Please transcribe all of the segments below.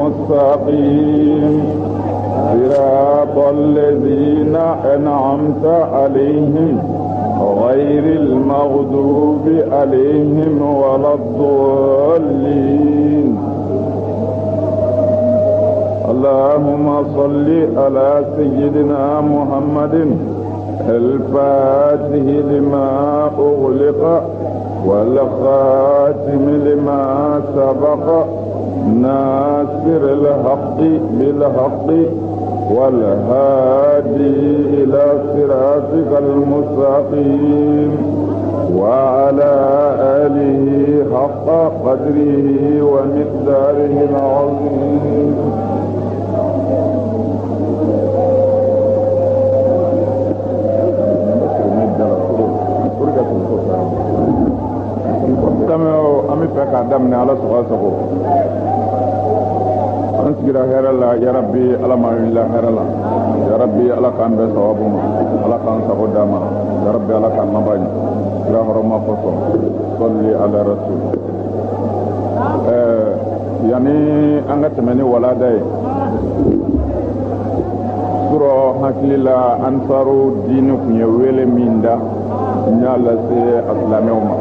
مستقيم صراط الذين أنعمت عليهم غير المغضوب عليهم ولا الضالين. اللهم صل على سيدنا محمد الفاتح لما أغلق والخاتم لما سبق ناصر الحق بالحق والهادي إلى صراطك المستقيم وعلى آله حق قدره ومقداره العظيم. Ami fɛ k'a daminɛ Ala sago sago an sigira hɛrɛ la ya Rabbi Ala ma wulila hɛrɛ la ya Rabbi Ala k'an bɛɛ sababu ma Ala k'an sago d'a ma ya Rabbi Ala k'an laban kira hɔrɔma kosɔn salli ala rasul. Yani an ka tɛmɛ ni walada ye sɔrɔ hakili la Ansaru diini tun ye wele min da n y'a lase asilamɛw ma.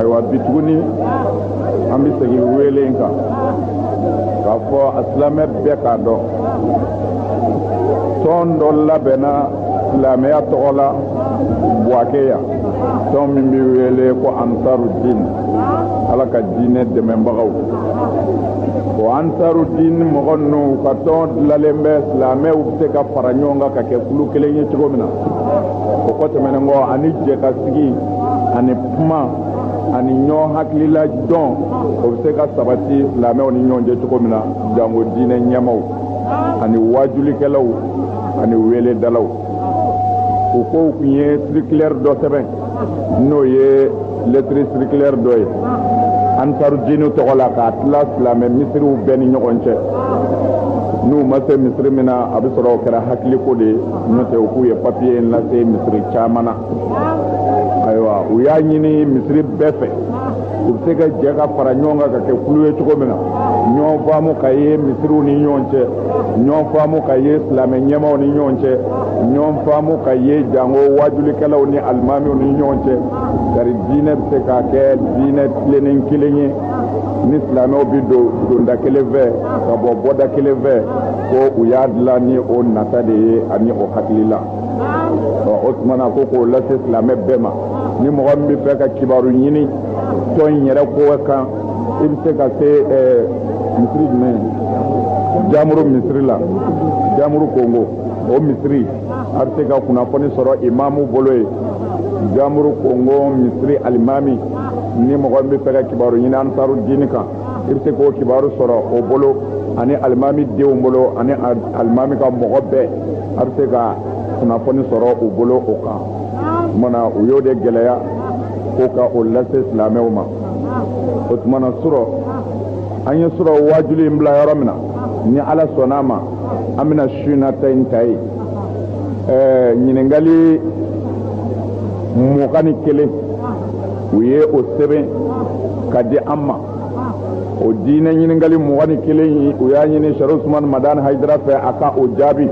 Ayiwa bi tuguni an bɛ segin wele in kan k'a fɔ asilamɛ bɛɛ k'a dɔn tɔn dɔ labɛnna silamɛya tɔgɔ la Buwake yan tɔn min bɛ wele ko Ansaru diin Ala ka diinɛ dɛmɛbagaw. o Ansaru diin mɔgɔ ninnu ka tɔn dilanlen bɛ silamɛw bɛ se ka fara ɲɔgɔn kan ka kɛ kulu kelen ye cogo min na o kɔ tɛmɛnen kɔ ani jɛkasigi ani kuma ani ɲɔgɔn hakilila dɔn o bɛ se ka sabati silamɛw ni ɲɔgɔn cɛ cogo min na jango diinɛ ɲɛmaw ani wajulikɛlaw ani weledalaw. o kow tun ye circulaire dɔ sɛbɛn n'o ye lettre circulaire dɔ ye Ansaru diini tɔgɔ la k'a tila silamɛ misiriw bɛɛ ni ɲɔgɔn cɛ. n'u ma se misiri min na a bɛ sɔrɔ o kɛra hakiliko de ye n'o tɛ u k'u ye papiye in lase misiri caman na. ayiwa u y'a ɲini misiri bɛɛ fɛ u bɛ se ka jɛ ka fara ɲɔgɔn kan ka kɛ kulu ye cogo min na ɲɔgɔn faamu ka ye misiriw ni ɲɔgɔn cɛ ɲɔgɔn faamu ka ye silamɛ ɲɛmaw ni ɲɔgɔn cɛ ɲɔgɔn faamu ka ye jango wajulikɛlaw ni alimamiw ni ɲɔgɔn cɛ kari diinɛ bɛ se ka kɛ diinɛ tilennen kelen ye ni silamɛw bɛ don donda kelen fɛ ka bɔ bɔda kelen fɛ ko u y'a dilan ni o nata de ye ani o hakilila. o tumana ko k'o lase silamɛ bɛɛ ma ni mɔgɔ min bɛ fɛ ka kibaru ɲini tɔn in yɛrɛ ko kan i bɛ se ka se misiri jumɛn Jamuru misiri la Jamuru Kongo o misiri a bɛ se ka kunnafoni sɔrɔ imamu bolo ye Jamuru Kongo misiri alimami ni mɔgɔ min bɛ fɛ ka kibaru ɲini Ansaru diini kan i bɛ se k'o kibaru sɔrɔ o bolo ani alimami denw bolo ani alimami ka mɔgɔ bɛɛ a bɛ se ka kunnafoni sɔrɔ u bolo o kan. Tumana u y'o de gɛlɛya ko ka o lase silamɛw ma. o tumana surɔ an ye surɔ wajuli in bila yɔrɔ min na ni Ala sɔnn'a ma an bɛna su in na ta in ta ye. ɲininkali 21 u ye o sɛbɛn ka di an ma. o diinɛ ɲininkali 21 u y'a ɲini Sɛrifu Usumani Madani Hayidara fɛ a ka o jaabi.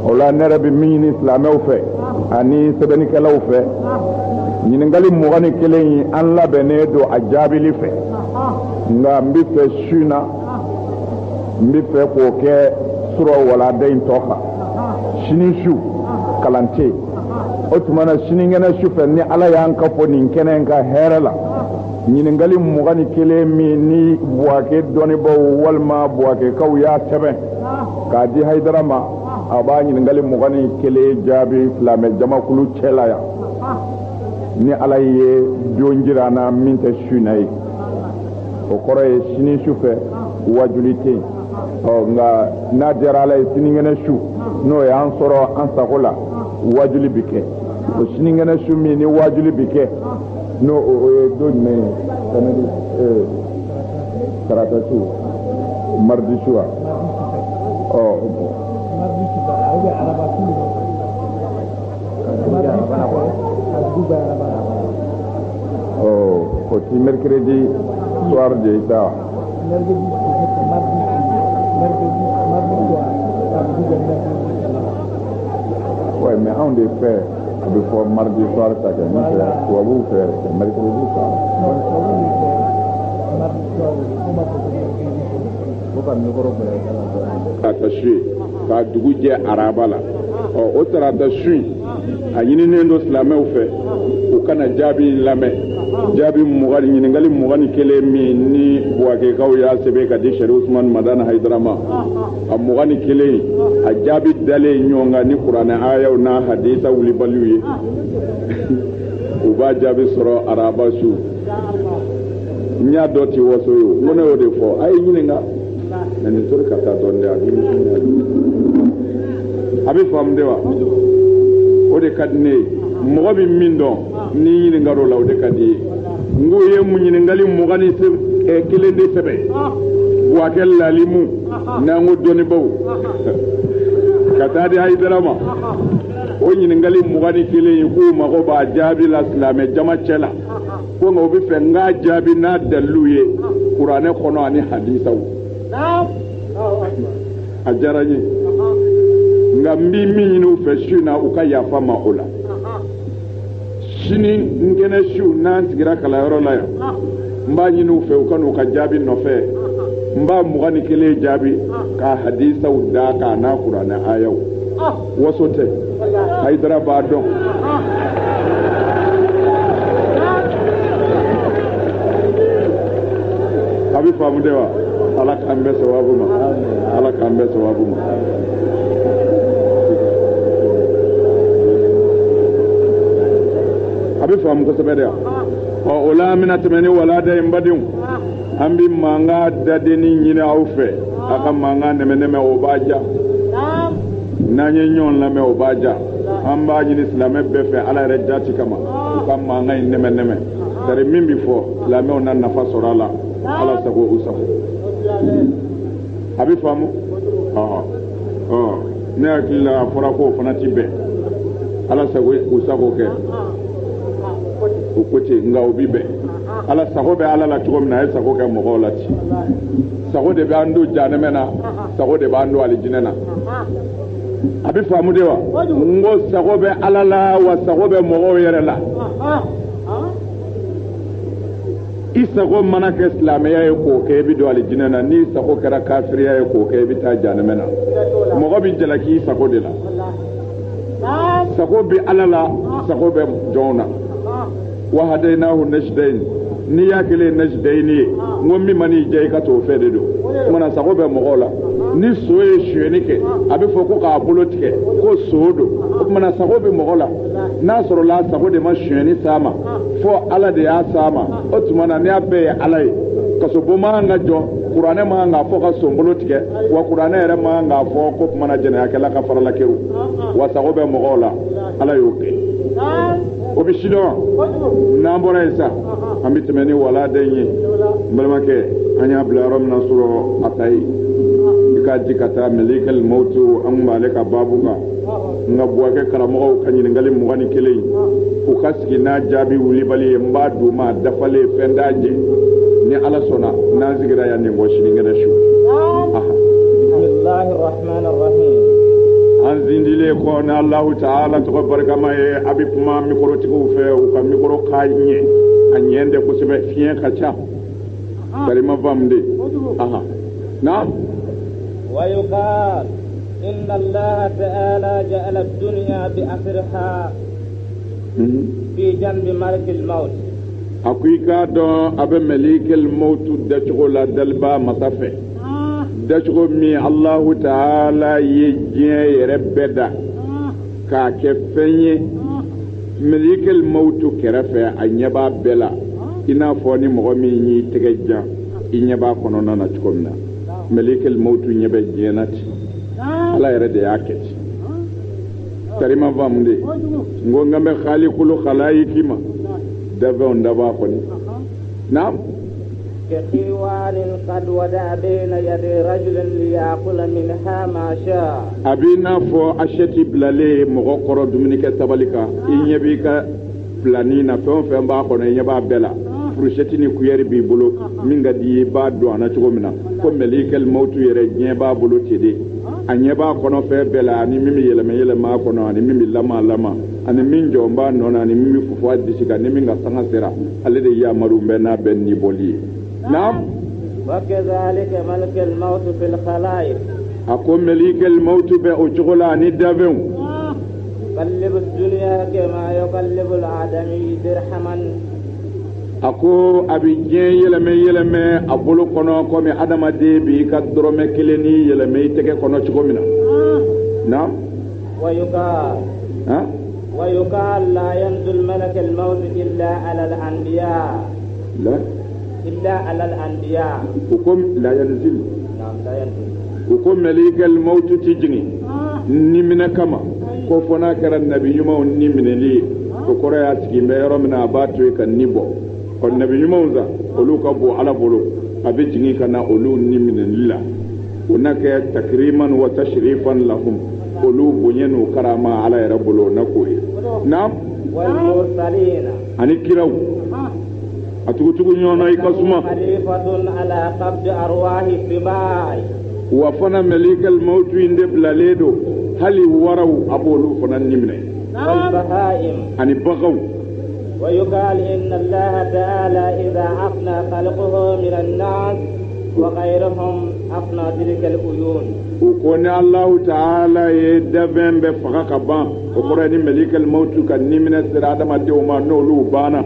o la ne yɛrɛ bɛ min ɲini silamɛw fɛ ani sɛbɛnnikɛlaw fɛ ɲininkali 21 in an labɛnnen don a jaabili fɛ nka n bɛ fɛ su in na n bɛ fɛ k'o kɛ surɔ walanda in tɔ kan sini su kalan tɛ yen. o tuma na sinikɛnɛ su fɛ ni Ala y'an ka fɔ nin kɛnɛ in ka hɛrɛ la ɲininkali 21 min ni Buwake dɔnnibaw walima Buwakekaw y'a sɛbɛn k'a di Hayidara ma a b'a ɲininkali 21 jaabi silamɛ jamakulu cɛla yan ni Ala ye don jira an na min tɛ su in na ye. o kɔrɔ ye sini su fɛ wajuli tɛ yen. nka n'a diyara Ala ye sinikɛnɛ su n'o y'an sɔrɔ an sago la wajuli bi kɛ. o sinikɛnɛ su min ni wajuli bi kɛ n'o o ye don jumɛn ye samedi sarata su mardi su wa. o ti mercredi soir de ça. Ouais, mais on des fait before mardi soir, ça que nous faisons, ou vous faire, c'est mercredi soir. Ka shi ka dugu jɛ araba la o tarata su a ɲininen do silamɛw fɛ u kana jaabi lamɛn jaabi mugan ɲininkali 21 min ni buwakekaw y'a sɛbɛn ka di Sɛri Usumani Madani Hayidara ma a 21 a jaabi dalen ɲɔgɔn kan ni kuranɛ ayaw n'a hadisa wulibaliw ye u b'a jaabi sɔrɔ araba su n y'a dɔ ti waso ye n ko ne y'o de fɔ a ye ɲininka nin tori ka taa dɔɔnin de a bɛ faamu de wa o de ka di ne ye mɔgɔ bɛ min dɔn ni ɲininkali o la o de ka di ye n ko ye ɲininkali 21 de sɛbɛn buwakɛ lalimu n'an ko dɔnnibaw ka taa di Hayidara ma o ɲininkali 21 ye k'u mago b'a jaabi la silamɛ jama cɛ la ko nka o bɛ fɛ n k'a jaabi n'a dalilu ye kuranɛ kɔnɔ ani hadisaw a diyara n ye nka n bɛ min ɲini u fɛ su in na u ka yafa ma o la sini n kɛnɛ su n'an sigira kalanyɔrɔ la yan n b'a ɲini u fɛ u ka n'u ka jaabi nɔfɛ n b'a 21 jaabi ka hadisaw da k'a n'a kuranɛ ayaw waso tɛ Hayidara b'a dɔn a bɛ faamu de wa ala k'an bɛɛ sababu ma ala k'an bɛɛ sababu ma a bɛ faamu kosɛbɛ de wa o la an bɛna tɛmɛ ni walada in badenw an bɛ mankan dadenni ɲini aw fɛ a ka mankan nɛmɛ-nɛmɛ o b'a ja n'an ye ɲɔgɔn lamɛn o b'a ja an b'a ɲini silamɛ bɛɛ fɛ ala yɛrɛ jati kama u ka mankan in nɛmɛ-nɛmɛ sari min bɛ fɔ silamɛw na nafa sɔrɔ a la ala sago u sago a bɛ faamu ne hakili la a fɔra ko o fana ti bɛn ala sago u sago kɛ o ko ten nka o bi bɛn ala sago bɛ ala la cogo min na a ye sago kɛ mɔgɔw la ten sago de bɛ an don janɛmɛ na sago de b'an don alijinɛ na a bɛ faamu de wa n ko sago bɛ ala la wa sago bɛ mɔgɔw yɛrɛ la i sago mana kɛ silamɛya ye k'o kɛ i bɛ don alijinɛ na n'i sago kɛra kafiriya ye k'o kɛ i bɛ taa janɛmɛ na mɔgɔ bɛ jalaki i sago de la sago bɛ ala la sago bɛ jɔnw na wa hadaynahu najdayn n'i y'a kelen najdayn ye n ko min ma n'i diya i ka t'o fɛ de don o mana sago bɛ mɔgɔw la ni so ye suyɛni kɛ a bɛ fɔ ko k'a bolo tigɛ ko so don o kumana sago bɛ mɔgɔ la n'a sɔrɔ la sago de ma suyɛni s'a ma fɔ ala de y'a s'a ma o tuma na n'i y'a bɛɛ ye ala ye kasobon ma kan ka jɔ kuranɛ ma kan k'a fɔ ka son bolo tigɛ wa kuranɛ yɛrɛ ma kan k'a fɔ ko tuma na jɛnɛyakɛla ka farala keru wa sago bɛ mɔgɔw la ala y'o kɛ o bɛ sidɔn n'an bɔra yen sa an bɛ tɛmɛ ni waladen ye n balimakɛ an y'a bila yɔrɔ min na sɔrɔ a ta ye i k'a di ka taa malikal mautu an tun b'ale ka baabu kan nka buwakɛ karamɔgɔw ka ɲininkali 21 u ka sigi n'a jaabi wulibali ye n b'a d'u ma dafalen fɛn t'a jɛ ni ala sɔnna n'an sigira yan nin ko sinikɛnɛ su bismillahirrahmanirrahim an zindilen kɔ ni alahu ta'ala tɔgɔ barikama ye a bɛ kuma mikorotigiw fɛ u ka mikoro k'a ɲɛ a ɲɛ de kosɛbɛ fiɲɛ ka ca bari ma faamu de naam ويقال إن الله تعالى جعل الدنيا بأسرها في جنب ملك الموت أكويكا دون أبي ملك الموت دجغو لا دلبا مصافي دجغو مي الله تعالى يجي يربدا كاكفني ملك الموت كرفة أنيبا بلا إنا فوني مغمي تججا إنيبا كونونا نتكمنا ملك الموت يبه جنات ala yɛrɛ de y'a kɛ tarima faamu de n ko n bɛ khaliqul khalayiki ma dafɛnw daba kɔni naam كحيوان قد ودع بين يدي رجل ليأكل منها ما شاء a b'i n'a fɔ asɛti bilalen mɔgɔ kɔrɔ dumunikɛ tabali kan i ɲɛ b'i ka bilani na fɛn o fɛn b'a kɔnɔ i ɲɛ b'a bɛɛ la furusheti ni kuyeri bi bolo min ga di ba do ana cogo mina ko melikal mautu yere ɲɛ b'a bolo tede a ɲɛ b'a kɔnɔ fɛn bɛɛ la ani min bɛ yɛlɛmɛ yɛlɛma kɔnɔ ani min bɛ lama ani min jɔn b'a nɔ na ani min bɛ fufu a disi kan ni min ka sanga sera ale de yamaru bɛ n'a bɛ ni bɔli ye naam وكذلك ملك الموت في الخلائق a ko melikal mautu bɛ o cogo la ani dafɛnw يقلب الدنيا كما يقلب الآدمي درهما a ko a bɛ diɲɛ yɛlɛmɛ a bolo kɔnɔ komi adamaden b'i ka dɔrɔmɛ kelen ni yɛlɛmɛ i tɛgɛ kɔnɔ cogo min na naam ويقال لا ينزل ملك الموت إلا على الأنبياء لا إلا على الأنبياء وكم لا ينزل نعم لا ينزل وكم ملك الموت تجني نمنا كما كوفنا كرا النبي يوم نمنا لي وكرا ياتي ما يرى من أباتو كنيبو والنبي يوم ذا أولو كبو على بولو أبي جني كنا أولو نمنا لله هناك تكريما وتشريفا لهم أولو بنيان وكرامة على ربولو نكوي نعم والمرسلين أني كراو أتوتو نيونا يكسما خليفة على قبض أرواح السباع وفنا ملك الموت يندب لاليدو هل وروا أبولو فنا نمنا والبهائم أني بغوا ويقال إن الله تعالى إذا أفنى خلقه من الناس وغيرهم أفنى تلك العيون وكون الله تعالى يدفن بفقا قبان وقرأني ملك الموت كان نمنا سرادة ما ديوما نولو بانا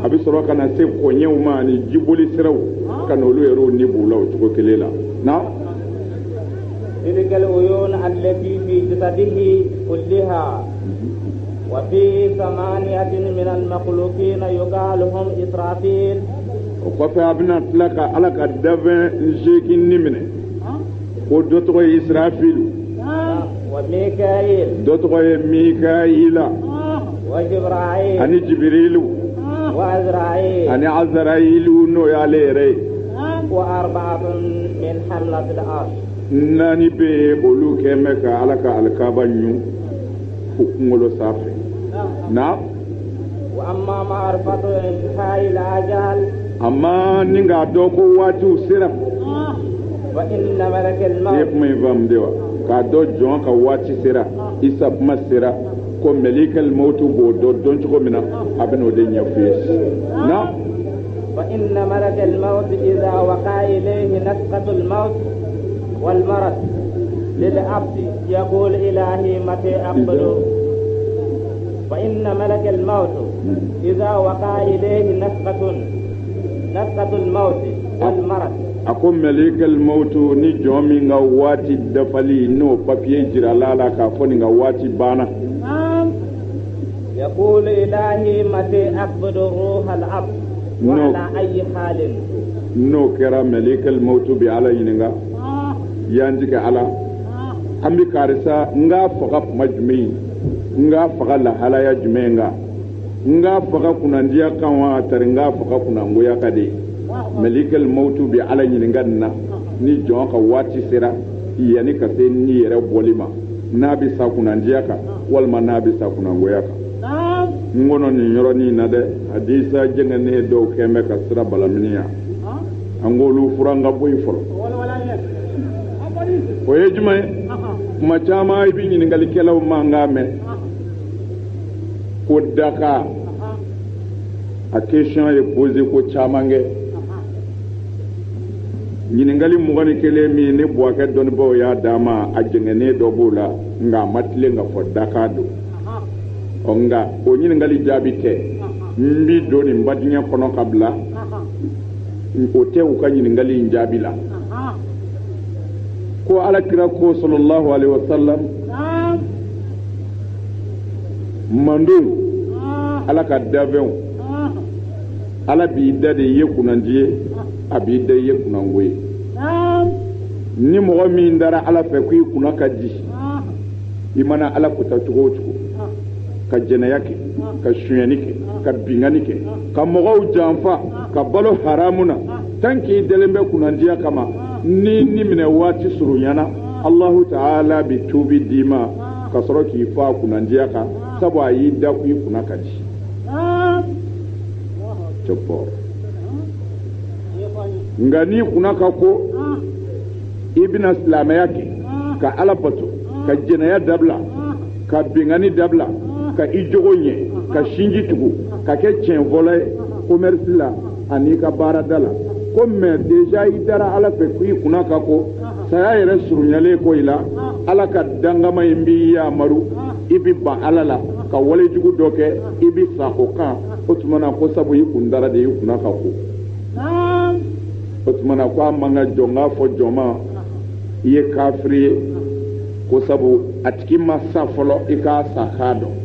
أبي سروا كان سيف كوني وما أني جيبولي سروا كان نولو يرو نيبولا وتكو كليلا نعم تلك العيون التي في جسده كلها وفي 8 من المخلوقين يقال هم إسرافيل وقف أبنا تلك على كدفن نشيكي نمنا ودوتو إسرافيل وميكائيل دوتو ميكائيل وجبرائيل أني جبريل وعزرائيل أني عزرائيل نو ياليري و4 من حملة الأرض nani be olu kɛmɛ ka ala ka alikaba ɲu u kunkolo sanfɛ na وأما معرفة انتهاء الأجال amma ni k'a dɔn ko waatiw sera وإن ملك i ye الموت kuma in faamu de wa k'a dɔn jɔn ka waati sera isa kuma sera ko melikal mautu b'o dɔn cogo min na a bɛna o de ɲɛfɔ ye na وإن ملك الموت إذا وقع إليه نفقة الموت والمرض للعبد يقول إلهي متى أقبل وإن ملك الموت إذا وقع إليه نفقة الموت والمرض a ko melikal mautu ni jɔn min ka waati dafali n'o papiye jirala la k'a fɔ nin ka waati banna يقول إلهي متى أقبل روح العبد وعلى أي حال n'o kɛra melikal mautu bi ala ɲininka yanji ka ala an bi karisa nga faga kuma jumɛn nga faga lahalaya jumɛn nga faga kunandiya kan wa tari nga faga kunangoya ka de melikal mautu bi ala ɲininka na ni jɔn ka waati sera yanni ka se ni yɛrɛ bɔli ma n'a bi sa kunandiya kan walima n'a bi sa kunangoya kan n kɔnɔ nin yɔrɔnin na dɛ hadisa jɛngɛnen dɔw kɛn bɛ ka sira balaminiya an k'olu fura n ka bɔ yen fɔlɔ o ye jumɛn ye kuma caman i bɛ ɲininkalikɛlaw mankan mɛn ko daka a question ye posé ko caman kɛ ɲininkali 21 min ne Buwakɛ dɔnnibaaw y'a d'a ma a jɛngɛnen dɔ b'o la nka a ma tilen ka fɔ daka don nka o ɲininkali jaabi tɛ n bi don nin badingɛ kɔnɔ ka bila o tɛ u ka ɲininkali in jaabi la ko alakira ko sallallahu alaihi wasallam mandon ala ka dafɛnw ala b'i da de ye kunandi ye a b'i da ye kunango ye ni mɔgɔ min dara ala fɛ ko i kunna ka di i mana ala kuta cogo o cogo ka jɛnɛya kɛ ka sonyɛni kɛ ka bingani kɛ ka mɔgɔw janfa ka balo haramu na tant que i dalen bɛ kunandiya kama ni minɛ waati surunyana Allahu Ta'ala bi tubi d'i ma ka sɔrɔ k'i fa kunandiya kan sabu a y'i da kun i kunna ka di cɛpɔ ngani kuna ka ko ibna islamaya ke ka ala bato ka jenaya dabla ka bingani dabla ka ijogo nye ka shinji tugu ka ke tiɲɛ fɔlɔ ye commerce la ani ka baara da la ko mais déjà i dara ala fɛ ko i kunna ka ko saya yɛrɛ surunyalen ko i la ala ka dangama in b'i yamaru i bi ban ala la ka walejugu dɔ kɛ i bi sa o kan o tuma na ko sabu i kun dara de i kunna ka ko o tuma na ko a man ka jɔn k'a fɔ jɔn ma i ye kafiri ye ko sabu a tigi ma sa fɔlɔ i k'a sa k'a dɔn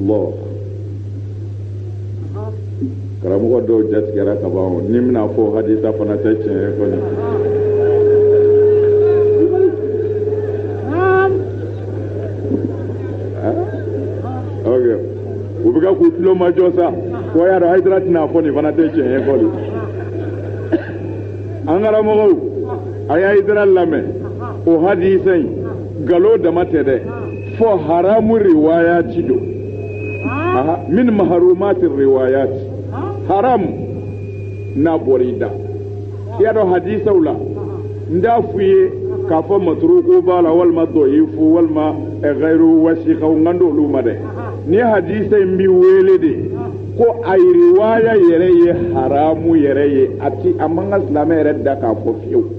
Allah karamɔgɔ dɔw jatigɛra ka ban ni bɛna fɔ hadisa fana tɛ tiɲɛ ye kɔni ok u bɛ ka k'u tulo majɔ sa ko y'a dɔn Hayidara tɛna fɔ nin fana tɛ tiɲɛ ye kɔni an karamɔgɔw a ye Hayidara lamɛn o hadisa in nkalon dama tɛ dɛ fɔ haramu riwayati don min maharumati riwayati haram n'a bɔra i da i y'a dɔn hadisaw la n t'a f'u ye k'a fɔ maturuku b'a la walima dɔyifu walima gayru wasikaw n kan t'olu ma dɛ ni hadisa in b'i wele de ko a riwaya yɛrɛ ye haramu yɛrɛ ye a man ka silamɛ yɛrɛ da k'a fɔ fiyewu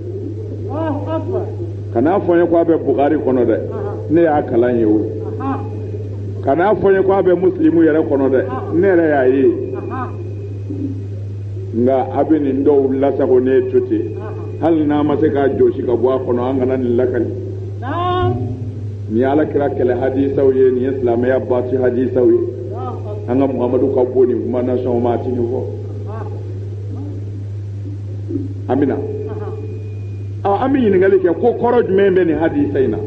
kana fɔ n ye ko a bɛ Bukari kɔnɔ dɛ ne y'a kalan ye o kana fɔ n ye ko a bɛ Muslimu yɛrɛ kɔnɔ dɛ ne yɛrɛ y'a ye nka a bɛ nin dɔw lasago ne to ten hali n'a ma se k'a jɔsi ka bɔ a kɔnɔ an kana nin lakali nin ye Alakira kɛlɛ hadisaw ye nin ye silamɛya baati hadisaw ye an ka Muhamadu ka bɔ nin kuma nasɔngɔ ma a ti nin fɔ amina an bɛ ɲininkali kɛ ko kɔrɔ jumɛn bɛ nin hadisa in na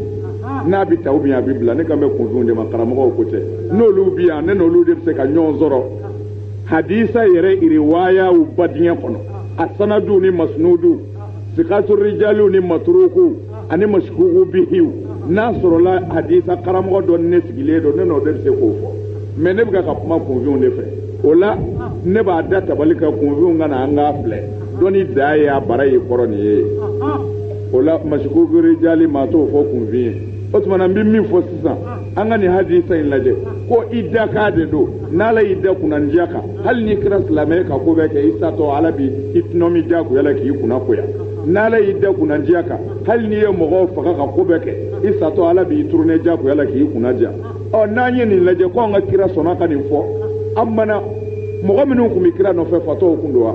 n'a bɛ ta ou bien a bɛ bila ne kan bɛ kunfin de ma karamɔgɔw ko tɛ n'olu bɛ yan ne n'olu de bɛ se ka ɲɔgɔn sɔrɔ hadisa yɛrɛ riwayaw badiyɛn kɔnɔ a sanadu ni masnudu sikatu rijaliw ni maturuku ani mashkuku bihiw n'a sɔrɔla hadisa karamɔgɔ dɔ ne sigilen don ne n'o de bɛ se k'o fɔ mais ne bɛ ka kuma kunfinw de fɛ o la ne b'a da tabali kan kunfinw ka na an k'a filɛ dɔnni da ye a bara y'i kɔrɔ nin ye o la mashkuku rijali maa t'o fɔ kunfin ye o tuma na n bɛ min fɔ sisan an ka nin hadisa in lajɛ ko i da k'a de don n'ala y'i da kunnandiya kan hali n'i kɛra silamɛ ka ko bɛɛ kɛ i satɔ ala bi i tɔnɔmi diyagoya la k'i kunna koya n'ala y'i da kunnandiya kan hali n'i ye mɔgɔw faga ka ko bɛɛ kɛ i satɔ ala b'i turunnen diyagoya la k'i kunna diya n'an ye nin lajɛ ko an ka kira sɔnna ka nin fɔ an mana mɔgɔ minnu tun bɛ kira nɔfɛ fatɔw kun don wa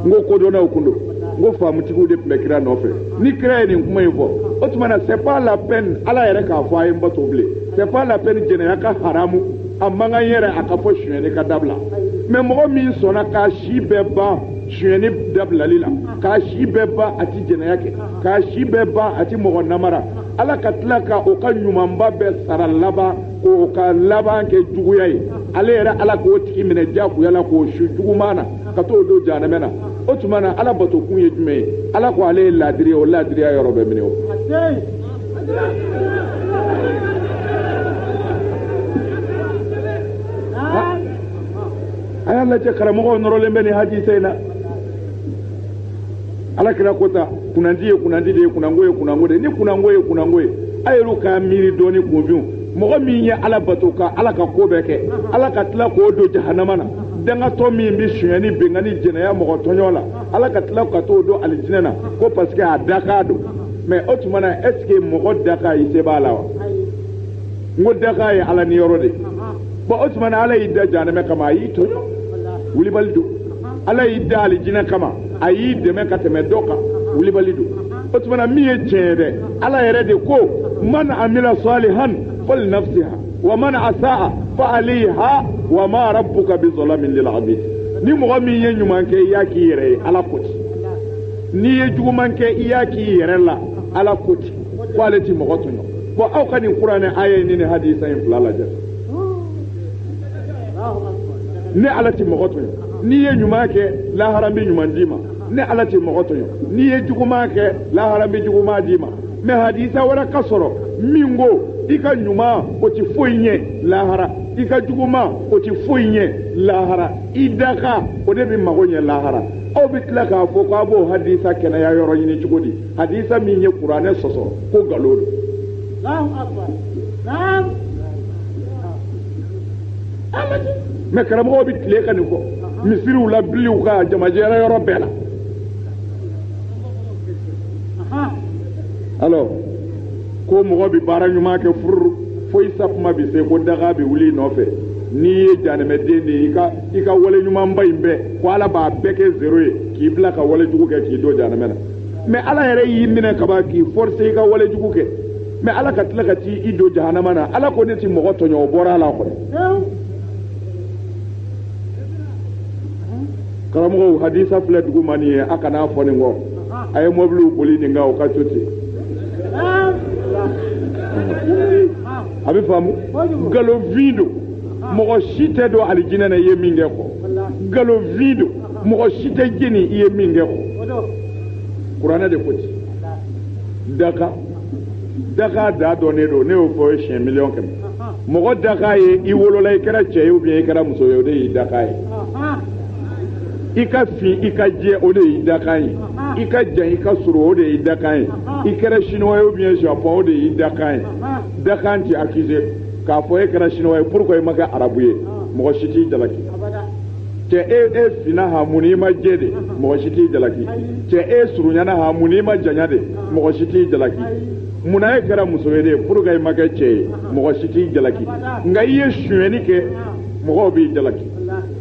n ko kodɔnnaw kun don n ko faamutigiw de tun bɛ kira nɔfɛ ni kira ye nin kuma in fɔ o tuma na c'est pas la peine ala yɛrɛ k'a fɔ a ye n bato bilen c'est pas la peine jɛnɛya ka haramu a man kan yɛrɛ a ka fɔ sonyɛni ka dabila mais mɔgɔ min sɔnna k'a si bɛɛ ban sonyɛni dabilali la k'a si bɛɛ ban a ti jɛnɛya kɛ k'a si bɛɛ ban a ti mɔgɔ namara ala ka tila ka o ka ɲumanba bɛɛ sara laban k'o ka laban kɛ juguya ye ale yɛrɛ ala k'o tigi minɛ diyagoya la k'o su juguman na ka t'o don jahanama na o tuma na ala bato kun ye jumɛn ye ala ko ale ye laadiri ye o laadiriya yɔrɔ bɛ minɛ o a y'a lajɛ karamɔgɔw nɔrɔlen bɛ nin hadisa in na ala kira ko ta kunnandi ye kunnandi de ye kunnango ye kunnango de ye ni kunnango ye kunnango ye a y'olu k'a miiri dɔɔni kunfinw mɔgɔ min ye ala bato ka ala ka ko bɛɛ kɛ ala ka tila k'o don jahanama na dangatɔ min bɛ sonyɛni bɛnkanni jɛnɛya mɔgɔ tɔɲɔ la ala ka tila ka t'o don alijinɛ na ko parce que a dakan don mais o tuma na est ce que mɔgɔ dakan i se b'a la wa n ko dakan ye ala ni yɔrɔ de bon o tuma na ala y'i da jahanama kama a y'i tɔɲɔ wulibali don ala y'i da alijinɛ kama a y'i dɛmɛ ka tɛmɛ dɔ kan wulibali don o tuma na min ye tiɲɛ ye dɛ ala yɛrɛ de ko man amila salihan fali nafsiha wa man asaa fa alayha wa ma rabbuka bi zalamin lil abid ni mɔgɔ min ye ɲuman kɛ i y'a k'i yɛrɛ ye ala ko ten n'i ye juguman kɛ i y'a k'i yɛrɛ la ala ko ten ko ale ti mɔgɔ tɔɲɔ bon aw ka nin kuranɛ aya in ni nin hadisa in fila lajɛ ne ala ti mɔgɔ tɔɲɔ n'i ye ɲuman kɛ lahara bɛ ɲuman d'i ma ne ala ti mɔgɔ tɔɲɔ n'i ye juguman kɛ lahara bɛ juguman d'i ma mais hadisa wɛrɛ ka sɔrɔ min ko i ka ɲuman o ti foyi ɲɛ lahara ika juguma o ti foyi ɲɛ lahara i daka o de bɛ mago ɲɛ lahara aw bɛ tila k'a fɔ k'a b'o hadisa kɛnɛya yɔrɔ ɲini cogo di hadisa min ye kuranɛ sɔsɔ ko nkalon don mais karamɔgɔw bɛ tile ka nin fɔ misiriw la biliw ka jamajɛra yɔrɔ bɛɛ la alors ko mɔgɔ bɛ baara ɲuman kɛ furu foyi sakuma bɛ se ko daga bɛ wuli nɔfɛ n'i ye janɛmɛden de ye i ka wale ɲumanba in bɛɛ ko ala b'a bɛɛ kɛ zéro ye k'i bila ka wale jugu kɛ k'i don janɛmɛ na mais ala yɛrɛ y'i minɛ kaban k'i forcer i ka wale jugu kɛ mais ala ka tila ka t'i i don jahanama na ala ko ne ti mɔgɔ tɔɲɔ o bɔra ala kɔrɔ karamɔgɔw hadisa filɛ dugu man ye a kana fɔ nin kɔ a ye mɔbiliw boli nin kan o ka to ten a bɛ faamu nkalonfin don mɔgɔ si tɛ don alijinɛ na i ye min kɛ kɔ nkalonfin don mɔgɔ si tɛ jeni i ye min kɛ kɔ kuranɛ de ko ten daka da dɔnnen don ne y'o fɔ siɲɛ miliyɔn 100 mɔgɔ daka ye i wolola i kɛra cɛ ye ou bien i kɛra muso ye o de y'i daka ye i ka fin i ka jɛ o de y'i dakan ye i ka jan i ka surun o de y'i dakan ye i kɛra chinois ye ou bien japon o de y'i dakan ye dakan ti accusé k'a fɔ e kɛra chinois ye pourquoi i ma kɛ arabu ye mɔgɔ si t'i jalaki cɛ e finna ha mun i ma jɛ de mɔgɔ si t'i jalaki cɛ e surunyana ha mun i ma janya de mɔgɔ si t'i jalaki munna e kɛra muso ye de pourquoi i ma kɛ cɛ ye mɔgɔ si t'i jalaki nka i ye sonyɛni kɛ mɔgɔw b'i jalaki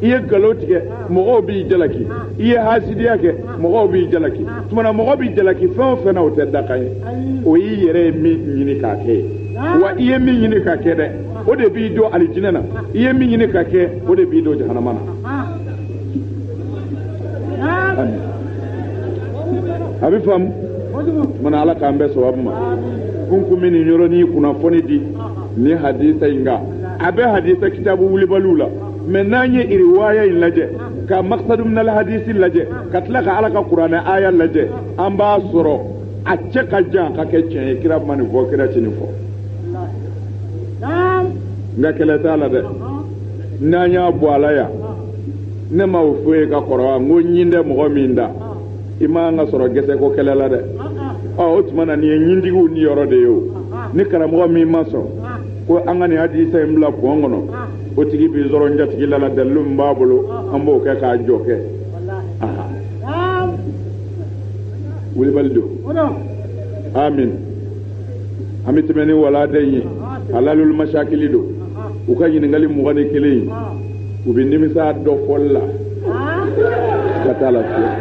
i ye nkalon tigɛ mɔgɔw b'i jalaki i ye hasidiya kɛ mɔgɔw b'i jalaki tumana mɔgɔ b'i jalaki fɛn o fɛn na o tɛ dakan ye o y'i yɛrɛ ye min ɲini k'a kɛ ye wa i ye min ɲini k'a kɛ dɛ o de b'i don alijinɛ na i ye min ɲini k'a kɛ o de b'i don jahanama na a bɛ faamu tumana ala k'an bɛɛ sababu ma n kun bɛ nin yɔrɔnin kunnafoni di ni hadisa in kan a bɛ hadisa kitabu wulibaliw la mais n'an ye riwaya in lajɛ ka maqsadu min al hadisi lajɛ ka tila ka ala ka kuranɛ aya lajɛ an b'a sɔrɔ a cɛ ka jan ka kɛ tiɲɛ ye kira ma nin fɔ kira ti nin fɔ nka kɛlɛ t'a la dɛ n'an y'a bɔ ala yan ne ma o fɔ ye ka kɔrɔ n ko ɲin tɛ mɔgɔ min da i ma ka sɔrɔ gɛsɛ ko kɛlɛ la dɛ o tuma na nin ye ɲintigiw ni yɔrɔ de ye o ni karamɔgɔ min ma sɔn ko an ka nin hadisa in bila bɔn kɔnɔ o tigi bi sɔrɔ n jatigi la dalilu min b'a bolo an b'o kɛ k'a jɔ kɛ wulibali don amin an bɛ tɛmɛ ni waladen ye halalul masakili don u ka ɲininkali 21 u bɛ nimisa dɔ fɔli la ka taa la fiyewu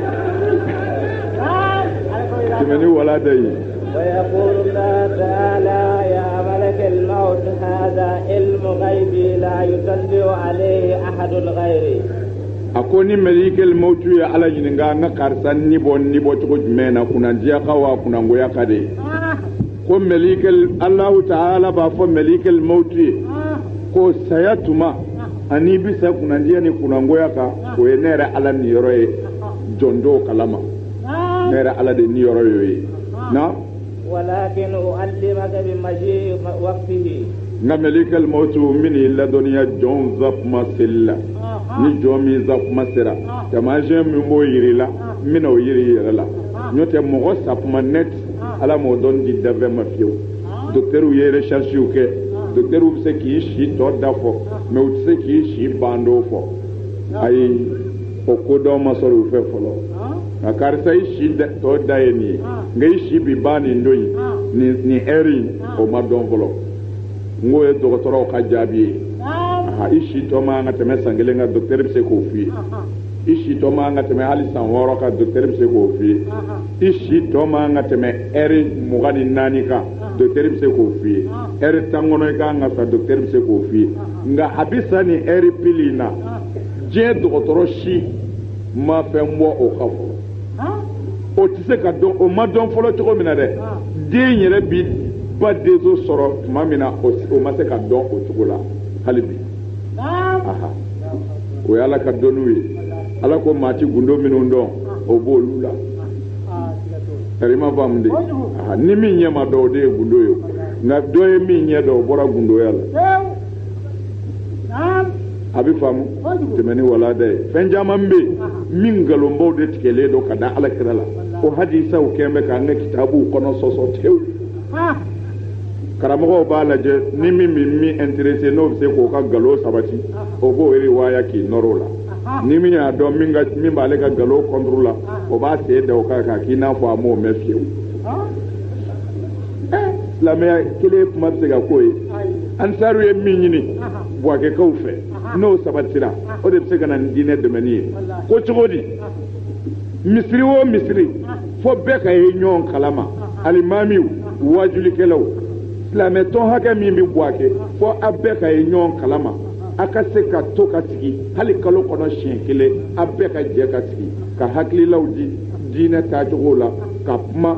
tɛmɛ ni waladen ye ويقول الله تعالى يا ملك الموت هذا علم غيبي لا يطلع عليه أحد غيري akoni melikel mautu ya ala jininga nga karsan nibo cogo jumena kuna njia kawa kuna ngoya kade ko melikel Allah ta'ala ba fo melikel mautu ko sayatuma ani bisa kuna njia ni kuna ngoya ka ko enere ala ni yoroye jondo kalama nere ala de ni yoroye na ولكن أعلمك بمجيء وقته نملك الموت من لدنيا جون زف مسلا ni jomi zaf masira kama jem mo yirila mino yirila nyote mo sapma net ala mo don di dave ma fiu docteur u ye recherche u ke docteur u se ki shi to dafo me u se ki shi bando fo ay o ko do ma so u fe folo akar sai shi to dayeni ngai shi bi bani ndoyi ni eri o ma don folo ngoye docteur ka jabi ishi to ma nga teme sangele nga docteur bi se ko fi ishi to ma nga teme hali san woro ka docteur bi se ko fi ishi to ma nga teme eri mugani nani ka docteur bi se ko fi eri tangono ka nga sa docteur bi se ko fi nga habisa ni eri pilina je docteur shi ma fe mo o khafo o ti se ka don o ma don folo to mina de de nyere bi ba dezo soro tuma mina o ma se ka don o tugola halibi aha o yala ka donu ye ala ko maati gundo minnu dɔn o b'olu la karima faamu de aha ni min ɲɛ ma dɔn o de ye gundo ye nka dɔ ye min ɲɛ dɔn o bɔra gundoya la abi famu temeni wala day fen jaman be min galombo de tikele do kada ala kirala o hadisa o kembe ka ne kitabu kono soso tew karamogo ba laje ni mi intéressé no se ko ka galo sabati o bo riwaya ki norola ni mi ya do min ba le ka galo kontrola o ba se da o ka ki na fo amo me fiu la me kele kuma se ga koyi ansaru ye min nyini bo ke ka ufe no sabatira o de se ga nan dine de mani ko chogodi misri wo misri fo be ka ye nyon kalama alimami wajuli kelaw silamɛtɔn hakɛ min bɛ bɔ a kɛ fɔ a bɛɛ ka ye ɲɔgɔn kalama a ka se ka to ka sigi hali kalo kɔnɔ siɲɛ kelen a bɛɛ ka jɛ ka sigi ka hakililaw di diinɛ taacogo la ka kuma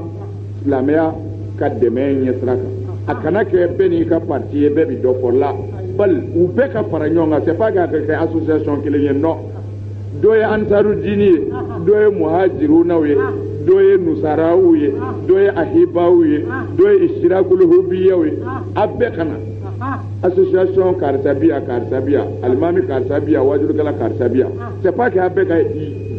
silamɛya ka dɛmɛ ɲɛsira kan a kana kɛ bɛɛ n'i ka parti ye bɛɛ bi dɔ fɔ la bali u bɛɛ ka fara ɲɔgɔn kan c'est pas k'a kɛ association kelen ye non dɔ ye ansaru diini ye dɔ ye muhajirinaw ye dɔ ye nusaraw ye dɔ ye ahibaw ye dɔ ye ishirakul hubiyaw ye a bɛɛ kana association karisabiya alimami karisabiya wajurukala karisabiya c'est pas que a bɛɛ ka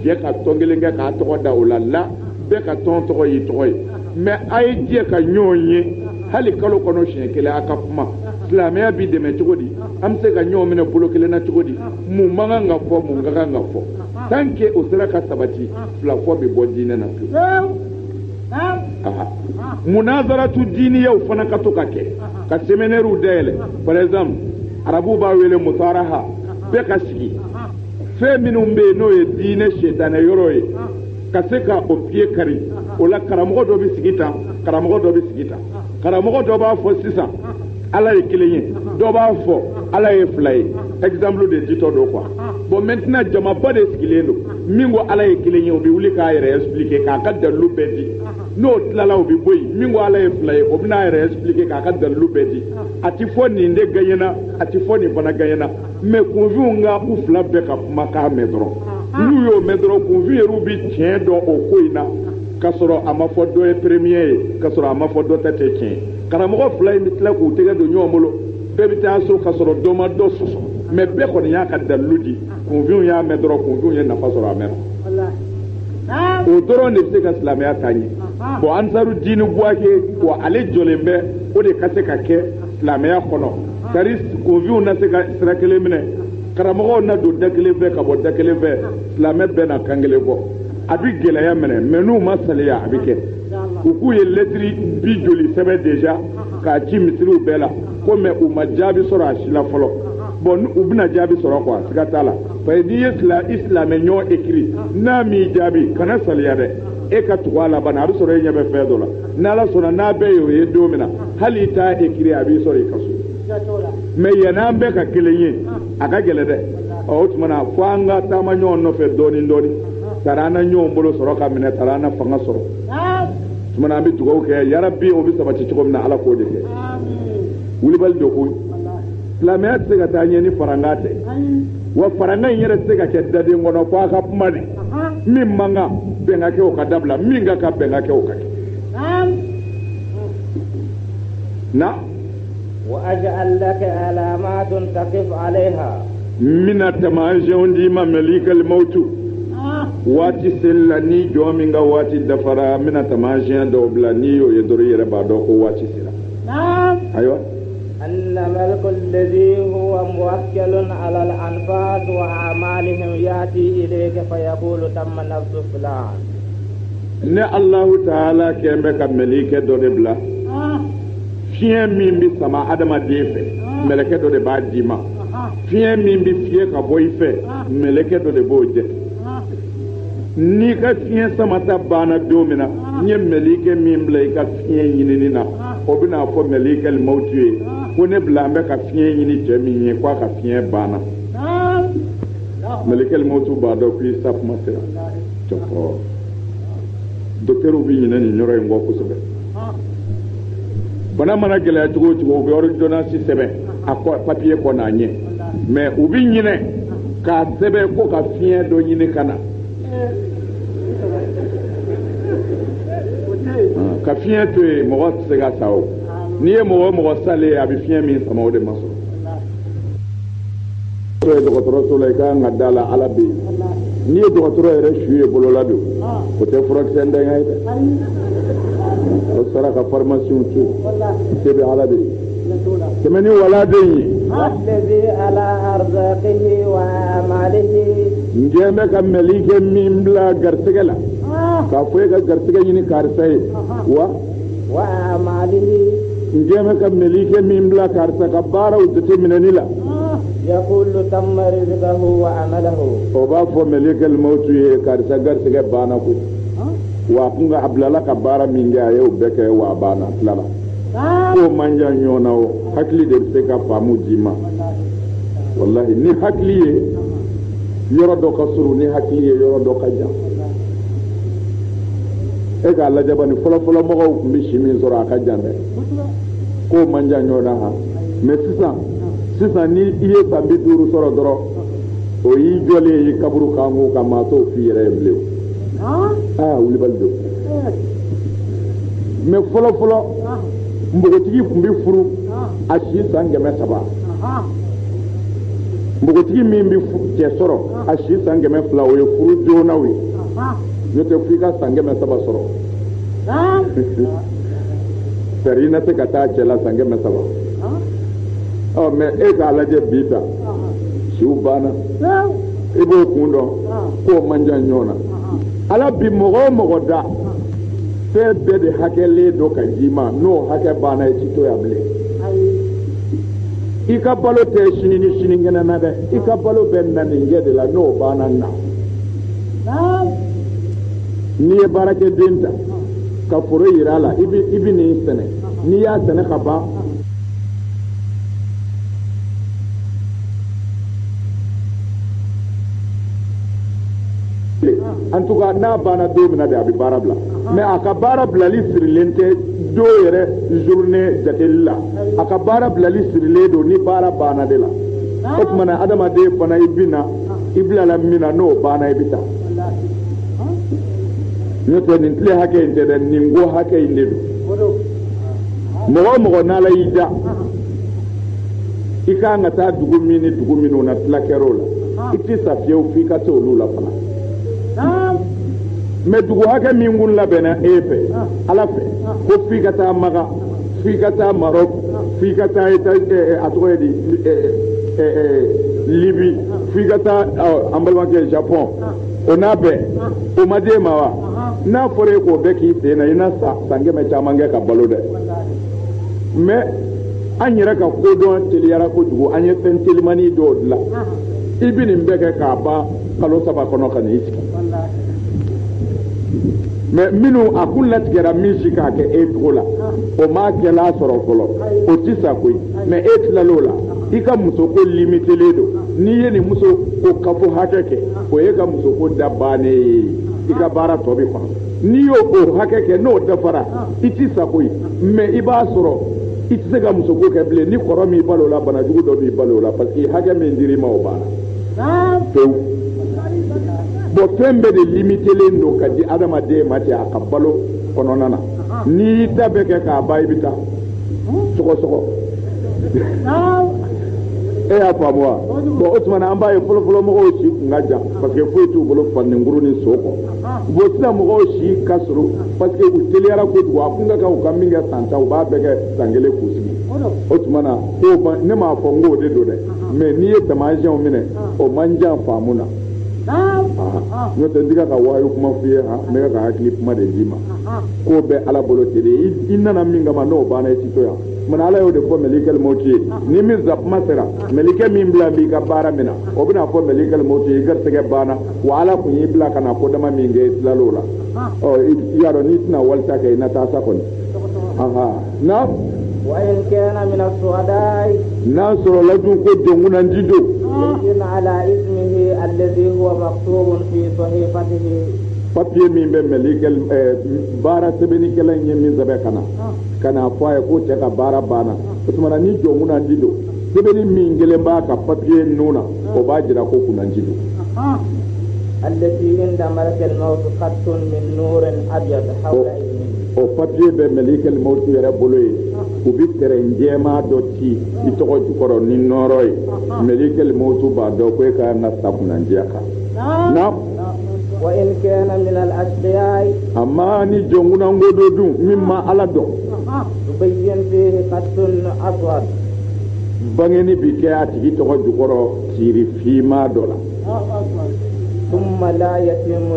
jɛ ka tɔn kelen kɛ k'a tɔgɔ da o la bɛɛ ka tɔn tɔgɔ y'i tɔgɔ ye mais a ye jɛ ka ɲɔgɔn ye hali kalo kɔnɔ siɲɛ kelen a ka kuma silamɛya bi dɛmɛ cogo di an bɛ se ka ɲɔgɔn minɛ bolo kelen na cogo di mun man kan ka fɔ mun ka kan ka fɔ tant que o sera ka sabati fila fɔ bɛ bɔ diinɛ na pewu munazaratu diiniyaw fana ka to ka kɛ ka séminaires dayɛlɛ par exemple arabu b'a wele musaraha bɛɛ ka sigi fɛn minnu bɛ yen n'o ye diinɛ setanɛ yɔrɔ ye ka se ka o pied kari o la karamɔgɔ dɔ bɛ sigi tan karamɔgɔ dɔ bɛ sigi tan karamɔgɔ dɔ b'a fɔ sisan ala ye kelen ye dɔ b'a fɔ ala ye fila ye exemple de ditɔ do quoi bon maintenant jamaba de sigilen don min ko ala ye kelen ye o bɛ wuli k'a yɛrɛ expliquer k'a ka dalilu bɛɛ di n'o tilala o bɛ bɔ yen min ko ala ye fila ye o bɛ n'a yɛrɛ expliquer k'a ka dalilu bɛɛ di a ti fɔ nin de gagnena a ti fɔ nin fana gagnena mais kunfinw ka u fila bɛɛ ka kuma k'a mɛn dɔrɔn n'u y'o mɛn dɔrɔn kunfin yɛrɛ bɛ tiɲɛ dɔn o ko in na k'a sɔrɔ a ma fɔ dɔ ye premier ye k'a sɔrɔ a ma fɔ dɔ ta tɛ tiɲɛ karamɔgɔ fila in bɛ tila k'u tɛgɛ don ɲɔgɔn bolo bɛɛ bɛ taa so k'a sɔrɔ dɔ ma dɔ sɔsɔ mais bɛɛ kɔni y'a ka dalilu di kunfinw y'a mɛn dɔrɔn kunfinw ye nafa sɔrɔ a mɛn o dɔrɔn de bɛ se ka silamɛya taa ɲɛ bon ansaru diini buwake wa ale jɔlen bɛ o de ka se ka kɛ silamɛya kɔnɔ kari kunfinw na se ka sira kelen minɛ karamɔgɔw na don da kelen fɛ ka bɔ da kelen fɛ silamɛ bɛɛ na kan kelen bɔ a bɛ gɛlɛya minɛ mais n'u ma saliya a bɛ kɛ u k'u ye lɛtiri bi joli sɛbɛn déjà k'a ci misiriw bɛɛ la ko mais u ma jaabi sɔrɔ a si la fɔlɔ bon u bɛna jaabi sɔrɔ quoi siga t'a la parce que n'i ye silamɛ ɲɔgɔn écrit n'a m'i jaabi kana saliya dɛ e ka tugu a la bana a bɛ sɔrɔ e ɲɛ bɛ fɛn dɔ la n'ala sɔnna n'a bɛɛ ye o ye don min na hali i t'a écrit a b'i sɔrɔ i ka so mais yan'an bɛɛ ka kelen ye a ka gɛlɛn dɛ o tuma na fo an ka taama ɲɔgɔn nɔfɛ dɔɔni dɔɔni tara an na ɲɔgɔn bolo sɔrɔ ka minɛ tara an na fanga sɔrɔ tuma na an bɛ dugawu kɛ yarabi o bɛ sabati cogo min na ala k'o de kɛ wulibali do koyi silamɛya tɛ se ka taa ɲɛ ni faranga tɛ wa faranga in yɛrɛ tɛ se ka kɛ daden kɔnɔ fo a ka kuma de min man kan bɛn ka kɛ o ka dabila min ka kan bɛn ka kɛ o ka kɛ na وأجعل لك علامات تقف عليها من التماشون دي ملك الموت واتي سلاني جومينغا واتي دفرا من التماشون دوبلاني يدري ربادو واتي سلا نعم أيوة أن ملك الذي هو موكل على الأنفاس وأعمالهم يأتي إليك فيقول تم نفس فلان ne Allahu Ta'ala kembe ka melike do de bla fiɲɛ min bi sama adamaden fɛ mɛlɛkɛ dɔ de b'a d'i ma fiɲɛ min bi fiyɛ ka bɔ i fɛ mɛlɛkɛ dɔ de b'o jɛ n'i ka fiɲɛ samata banna don min na n ye mɛlɛkɛ min bila i ka fiɲɛ ɲinini na o bɛna fɔ mɛlɛkɛ mawutu ye ko ne bila an bɛ ka fiɲɛ ɲini cɛ min ye k'a ka fiɲɛ banna mɛlɛkɛ mawutu b'a dɔn ko i sa kuma sera cɔkɔ docteur bi ɲinɛ nin yɔrɔ in kɔ kosɛbɛ bana mana gɛlɛya cogo o cogo u bɛ ordonnance sɛbɛn a papier kɔnɔ a ɲɛ mais u bɛ ɲinɛ k'a sɛbɛn ko ka fiɲɛ dɔ ɲini ka na ka fiɲɛ to yen mɔgɔ tɛ se ka sa o n'i ye mɔgɔ o mɔgɔ salen a bɛ fiɲɛ min sama o de ma sɔrɔ ye dɔgɔtɔrɔso la i ka kan ka da la ala bɛ yen n'i ye dɔgɔtɔrɔ yɛrɛ su ye bolola don o tɛ furakisɛ ndɛŋa ye dɛ o sara ka pharmacie to se bɛ ala de ye tɛmɛ ni waladen ye الذي على أرزاقه وأعماله njɛ bɛ ka mɛlikɛ min bila garisɛgɛ la k'a fɔ e ka garisɛgɛ ɲini karisa ye wa وأعماله njɛ bɛ ka mɛlikɛ min bila karisa ka baaraw jateminɛni la يقول تم رزقه وعمله o b'a fɔ mɛlikɛl mawtu ye karisa garisɛgɛ banna koyi wa a kun ka a bilala ka baara min kɛ a ye o bɛɛ kɛ wa a banna tilala k'o man jan ɲɔgɔn na o hakili de bɛ se ka faamu d'i ma wallahi ni hakili ye yɔrɔ dɔ ka surun ni hakili ye yɔrɔ dɔ ka jan e k'a lajɛ bani fɔlɔfɔlɔ mɔgɔw tun bɛ si min sɔrɔ a ka jan dɛ k'o man jan ɲɔgɔn na ha mais sisan ni i ye san 50 sɔrɔ dɔrɔn o y'i jɔlen y'i kaburu kan ko ka maa t'o f'i yɛrɛ ye bilen wulibali don mais fɔlɔfɔlɔ npogotigi tun bɛ furu a si san 300 npogotigi min bɛ cɛ sɔrɔ a si san 200 o ye furu joonaw ye n'o tɛ f'i ka san 700 sɔrɔ sari na se ka taa cɛ la san 700 mais e k'a lajɛ bi ta siw banna i b'o kun dɔn k'o man jan ɲɔgɔn na ala bi mɔgɔ o mɔgɔ da fɛn bɛɛ de hakɛlen don ka d'i ma n'o hakɛ banna i ti to yan bilen i ka balo tɛ sini ni sinikɛnɛ na dɛ i ka balo bɛ naninjɛ de la n'o banna na n'i ye baarakɛden ta ka foro yira a la i bɛ nin sɛnɛ n'i y'a sɛnɛ ka ban en tout cas n'a banna don min na de a bɛ baara bila mais a ka baara bilali sirilen tɛ don yɛrɛ journée jateli la a ka baara bilali sirilen don ni baara banna de la o tuma na adamaden fana i bɛ na i bilala min na n'o banna i bɛ taa n'o tɛ nin tile hakɛ in tɛ dɛ nin ko hakɛ in de don mɔgɔ o mɔgɔ n'ala y'i da i kan ka taa dugu min ni dugu minnu na tila kɛr'o la i tɛ sa fiyewu f'i ka se olu la fana mais dugu hakɛ min kun labɛnna e fɛ ala fɛ ko f'i ka taa Maga f'i ka taa Maroc f'i ka taa a tɔgɔ ye di Libi f'i ka taa an balimakɛ Japon o n'a bɛɛ o ma d'e ma wa n'a fɔra e k'o bɛɛ k'i sen na i na san 100 caman kɛ ka balo dɛ mais an yɛrɛ ka kodɔn teliyara kojugu an ye fɛn telimani dɔw dilan i bɛ nin bɛɛ kɛ k'a ban kalo 3 kɔnɔ ka n'i sigi mais minnu a kun latigɛra min si k'a kɛ e cogo la o m'a kɛla sɔrɔ fɔlɔ o ti sa koyi mais e tilal'o la i ka musoko limitelen don n'i ye nin muso ko kafo hakɛ kɛ o ye ka musoko da bannen ye i ka baara tɔ bɛ kɔnɔ n'i y'o o hakɛ kɛ n'o dafara i ti sa koyi mais i b'a sɔrɔ i tɛ se ka musoko kɛ bilen ni kɔrɔ min balo la bana jugu dɔ b'i balo la parce que hakɛ min dir'i ma o banna pewu bon fɛn bɛɛ de limitelen don ka di adamaden ma ten a ka balo kɔnɔna na n'i y'i ta bɛɛ kɛ k'a ban i bɛ taa sɔgɔsɔgɔ e y'a faamu wa bon o tuma na an b'a ye fɔlɔfɔlɔ mɔgɔw si kun ka jan parce que foyi t'u bolo fanninkuru ni so kɔ bon sisan mɔgɔw si ka surun parce que u teliyara kojugu a kun ka kan u ka min kɛ san 10 u b'a bɛɛ kɛ san 1 k'u sigi o tuma na ne m'a fɔ n k'o de don dɛ mais n'i ye taamasiyɛnw minɛ o man jan faamu na n'o tɛ n tɛ ka wahayu kuma f'i ye n bɛ ka hakili kuma de d'i ma k'o bɛ ala bolo ten de i nana min kama n'o banna i ti to yan mana ala y'o de fɔ mɛlikɛl mawti ye ni min zakuma sera mɛlikɛ min bila b'i ka baara min na o bɛna fɔ mɛlikɛl mawti ye i garisɛgɛ banna wa ala kun y'i bila ka na ko dama min kɛ i tilal'o la i y'a dɔn n'i tɛna walisa kɛ i na taa sa kɔni na وإن كان من الشهداء n'a sɔrɔla dun ko jɔnkunandi don يجن على اسمه الذي هو مكتوب في صحيفته papiye min bɛ mɛlikɛl baara sɛbɛnnikɛla in ye min sɛbɛn ka na fɔ a ye ko cɛ ka baara banna o tuma na ni jɔnkunandi don sɛbɛnni min kelen b'a ka papiye ninnu na o b'a jira ko kunnandi don التي عند ملك الموت خط من نور أبيض حول اسمه o papiye bɛ mɛlikɛl mawti yɛrɛ bolo ye ubitere njema doti itogo jukoro ni noroi melikal mautu ba do ko ka na sapna njaka na wa in kana min al ashqiyai amma ni jonguna ngodo dum mimma ala do tubayyin fihi qatun aswad bangeni bike ati itogo jukoro tiri fima dola ثم لا يتم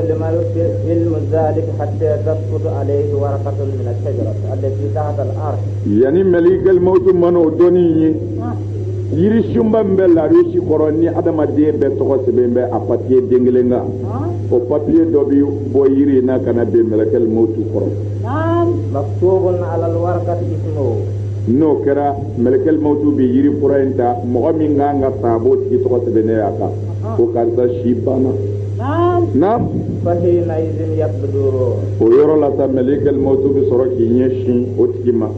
علم ذلك حتى تسقط عليه ورقة من الشجرة التي تحت الأرض. يعني ملك الموت منو دوني yiri shumba mbella rushi koroni adama de be to sebembe a papier dengelenga o papier do bi bo yiri na kana be melakal mautu koro maktubun ala alwarqati ismuhu no kera melakal mautu bi yiri purainta mo mi nganga sabo ti to sebene aka ko karza shibana nam fahina idin yabduru o yoro la ta melakal mautu bi soroki nyeshin o tigima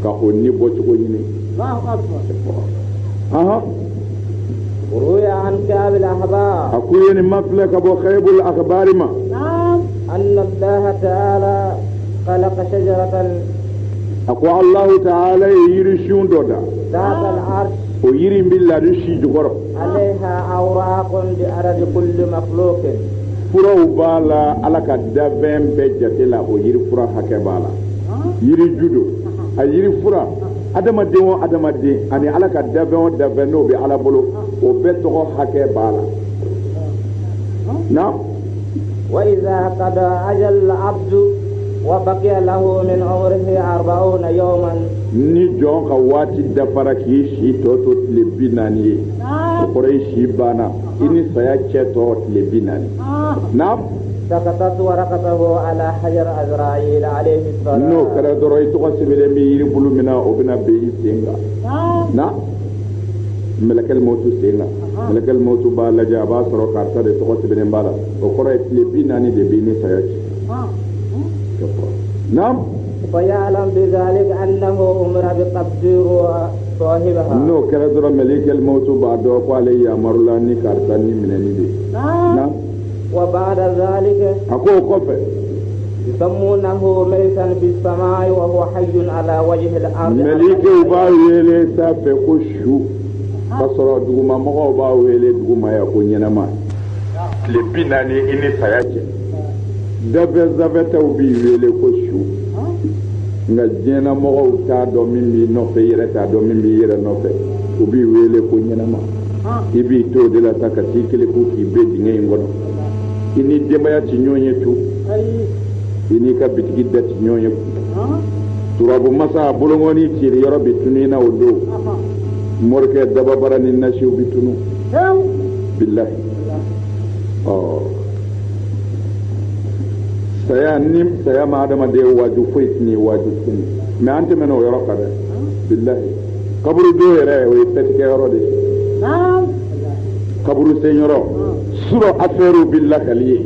ka onni bo chugo nyini روي عن كعب الأحبار أكوين مفلك أبو خيب الأخبار ما أن الله تعالى خلق شجرة أقوى الله تعالى يرشون دودا ذات العرش ويرين بالله رشي جغر عليها أوراق بأرض كل مخلوق فرو بالا على كدبين بجتلا ويري فرا حكي بالا يري جدو أيري فرا adamaden o adamaden ani ala ka dabɛn o dabɛn n'o bɛ ala bolo o bɛɛ tɔgɔ hakɛ b'a la na وإذا قضى أجل العبد وبقي له من عمره 40 يوما ni jɔn ka waati dafara k'i si tɔ to tile 40 ye o kɔrɔ ye si banna i ni saya cɛ tɔ tile 40 na سقطت ورقته على حجر عزرائيل عليه السلام no kɛra dɔrɔn i tɔgɔ sɛbɛnlen bɛ yiri bulu min na o bɛna bɛn i sen kan na mɛlɛkɛl mautu sen kan mɛlɛkɛl mautu b'a lajɛ a b'a sɔrɔ karisa de tɔgɔ sɛbɛnnen b'a la o kɔrɔ ye tile 40 de bɛ i ni saya cɛ na فيعلم بذلك أنه أمر بقبض صاحبها no kɛra dɔrɔn mɛlɛkɛl mautu b'a dɔn ko ale yamarula ni karisa ni minɛni de na وبعد ذلك أقول قفة يسمونه ميتا في السماء وهو حي على وجه الأرض ملك وباويلي سافكوشو kasoro duguma mɔgɔw b'a wele duguma ya ko ɲɛnama tile 40 i ni saya cɛ zabɛtɛw b'i wele ko su nka diɲɛna mɔgɔw t'a dɔn min b'i nɔfɛ i yɛrɛ t'a dɔn min b'i yɛrɛ nɔfɛ u b'i wele ko ɲɛnama i b'i to de la sa ka t'i kelen ko k'i bɛ dingɛ in kɔnɔ i ni denbaya ti ɲɔgɔn ye tu i n'i ka bitigi da ti ɲɔgɔn ye turabu masa bolongoni tiri yɔrɔ bi tunu i na o don morikɛ dababara ni nasiw bi tunu billahi saya ma adamaden waaju foyi ti ni waaju tuguni mais an tɛmɛna o yɔrɔ kan dɛ billahi kaburu don yɛrɛ o ye fɛtikɛ yɔrɔ de kaburu sen yɔrɔ suro affaire bi lakali ye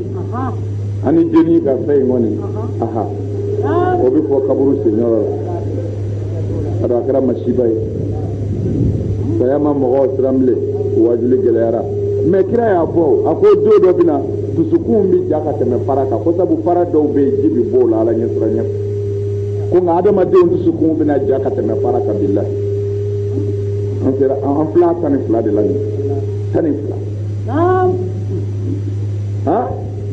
ani jeni ka fɛn in kɔni aha o bɛ fɔ kaburu sen yɔrɔ la a kɛra masiba ye saya ma mɔgɔw siran bilen waajuli gɛlɛyara mais kira y'a fɔ a ko don dɔ bɛ na dusukun bɛ ja ka tɛmɛ fara kan ko sabu fara dɔw bɛ yen ji bɛ bɔ o la ala ɲɛ siran ɲɛ ko nka adamadenw dusukun bɛ na ja ka tɛmɛ fara kan billahi an sera an fila 12 de la nin 12 ha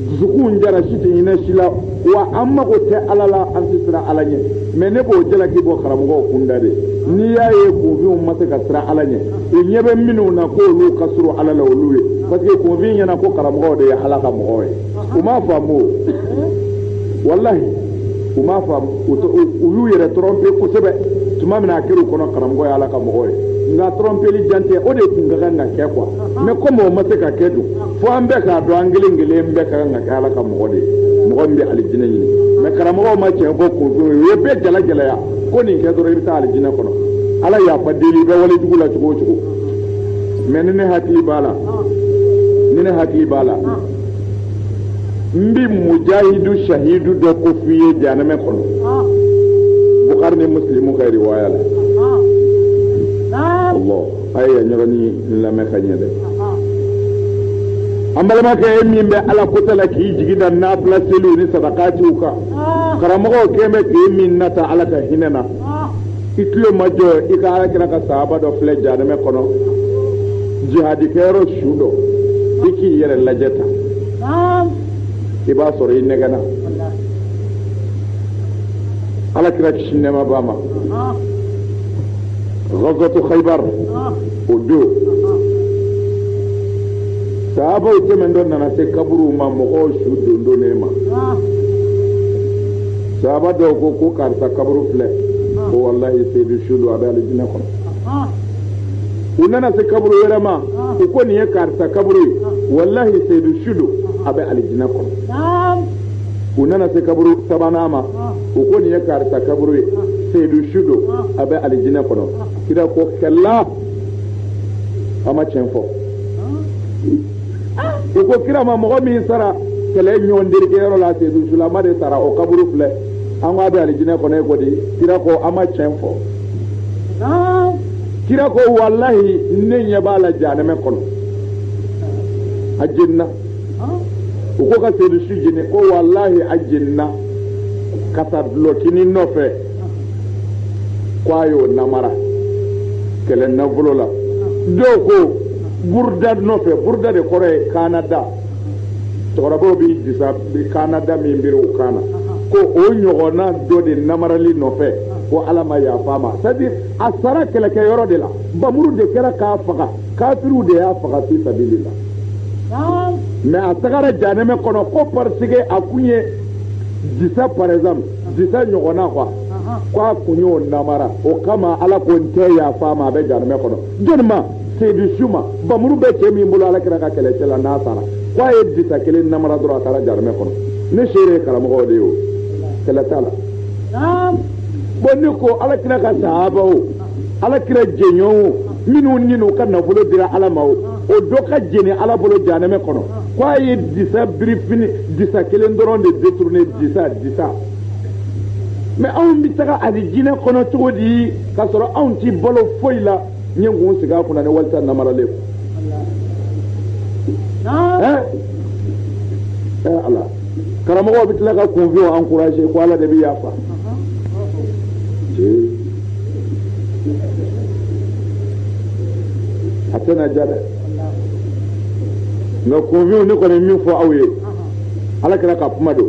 dusukun jara si tɛ ɲinɛ si la wa an mago tɛ ala la an tɛ siran ala ɲɛ mais ne b'o jalaki bɔ karamɔgɔw kunda de n'i y'a ye kunfinw ma se ka siran ala ɲɛ i ɲɛ bɛ minnu na ko olu ka surun ala la olu ye parce que kunfin ɲɛna ko karamɔgɔw de ye ala ka mɔgɔw ye u m'a faamu o wallahi u m'a faamu u y'u yɛrɛ tromper kosɛbɛ tuma min a kɛr'u kɔnɔ karamɔgɔ ye ala ka mɔgɔw ye nka trompeli jan tɛ o de tun ka kan ka kɛ quoi mais comme o ma se ka kɛ dun fo an bɛɛ k'a dɔn an kelen kelen bɛɛ ka kan ka kɛ ala ka mɔgɔ de ye mɔgɔ min bɛ alijinɛ ɲini mais karamɔgɔw ma tiɲɛ fɔ kunfin u ye bɛɛ jalagɛlɛya ko nin kɛ dɔrɔn i bɛ taa alijinɛ kɔnɔ ala yafa deli i bɛ wale jugu la cogo o cogo mais ni ne hakili b'a la n bɛ mujahidu shahidu dɔ ko f'i ye jahanɛmɛ kɔnɔ Bukhari ni Muslim ka riwaya la Allah a ye ɲɔgɔn ni lamɛn ka ɲɛ dɛ an balimakɛ ye min bɛ ala kota la k'i jigi da nafila seliw ni sadakatiw kan karamɔgɔw kɛn bɛ k'e min nata ala ka hinɛ na itlo majo ikara kira ka sahaba do fle janame kono jihadi kero shudo iki yere lajeta iba soro inegana ala kira kishinema bama غزوة خيبر ودو sahaba utemen don nana se kaburu ma mogo shudo ndo nema sahaba do ko karta kaburu fle ko wallahi sayyidu shudu abe alijina kono unana se kaburu yerama ko ni karta kaburu wallahi sayyidu shudu abe alijina kono unana se kaburu sabanama ko ni karta kaburu sayyidu shudu abe alijina kono kida ko kella ama chenfo ko kira ma mo mi sara kele nyondir ke ro la sayyidu shudu ma de sara o kaburu fle an abe alijina kono ko di kira ko ama chenfo kira ko wallahi ne nyabala janame kono ajinna ko ka sayyidu shudu ne ko wallahi ajinna kata blokini nofe kwayo namara kele navulo la doko burda nofe burda de kore Canada torabo bi disa bi Canada mi mbiru kana ko o nyogona do de namarali nofe ko alama ya fama c'est-à-dire asara kele ke yoro de la bamuru de kera ka faga kafiru de ya faga fi sabilillah mais asagara janeme kono ko parce que akunye disa par exemple disa nyogona kwa kunyo namara o kama ala ko nte ya fama be janme kono jonma sedu shuma bamuru be ke min bolo ala kira ka kele cela na sara kwa e disa kele namara dro atara janme kono ne shere kala mo de yo kala tala bonni ko ala kira ka sahaba o ala kira jenyo minu ninu ka na bolo dira ala mawo o do ka jeni ala bolo janme kono kwa e disa brifini disa kele ndron de détourner disa mais on bi taga alijina kono todi ka soro on ti bolo foila nyengu siga kuna ne walta namara leko ala karamo ko bitla ka convio encourager ko ala de bi yafa atena jada no convio ne ko ne mi fo awye ala kala ka pumado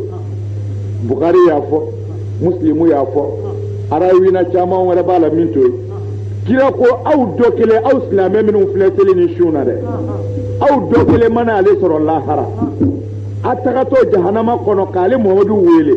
Bukhari ya fo Muslimu ya fo arawina chama wala bala minto kira ko aw dokele aw islamé minum fleteli ni shuna de aw dokele mana ale soro lahara atagato jahannama kono kale Muhammadu wele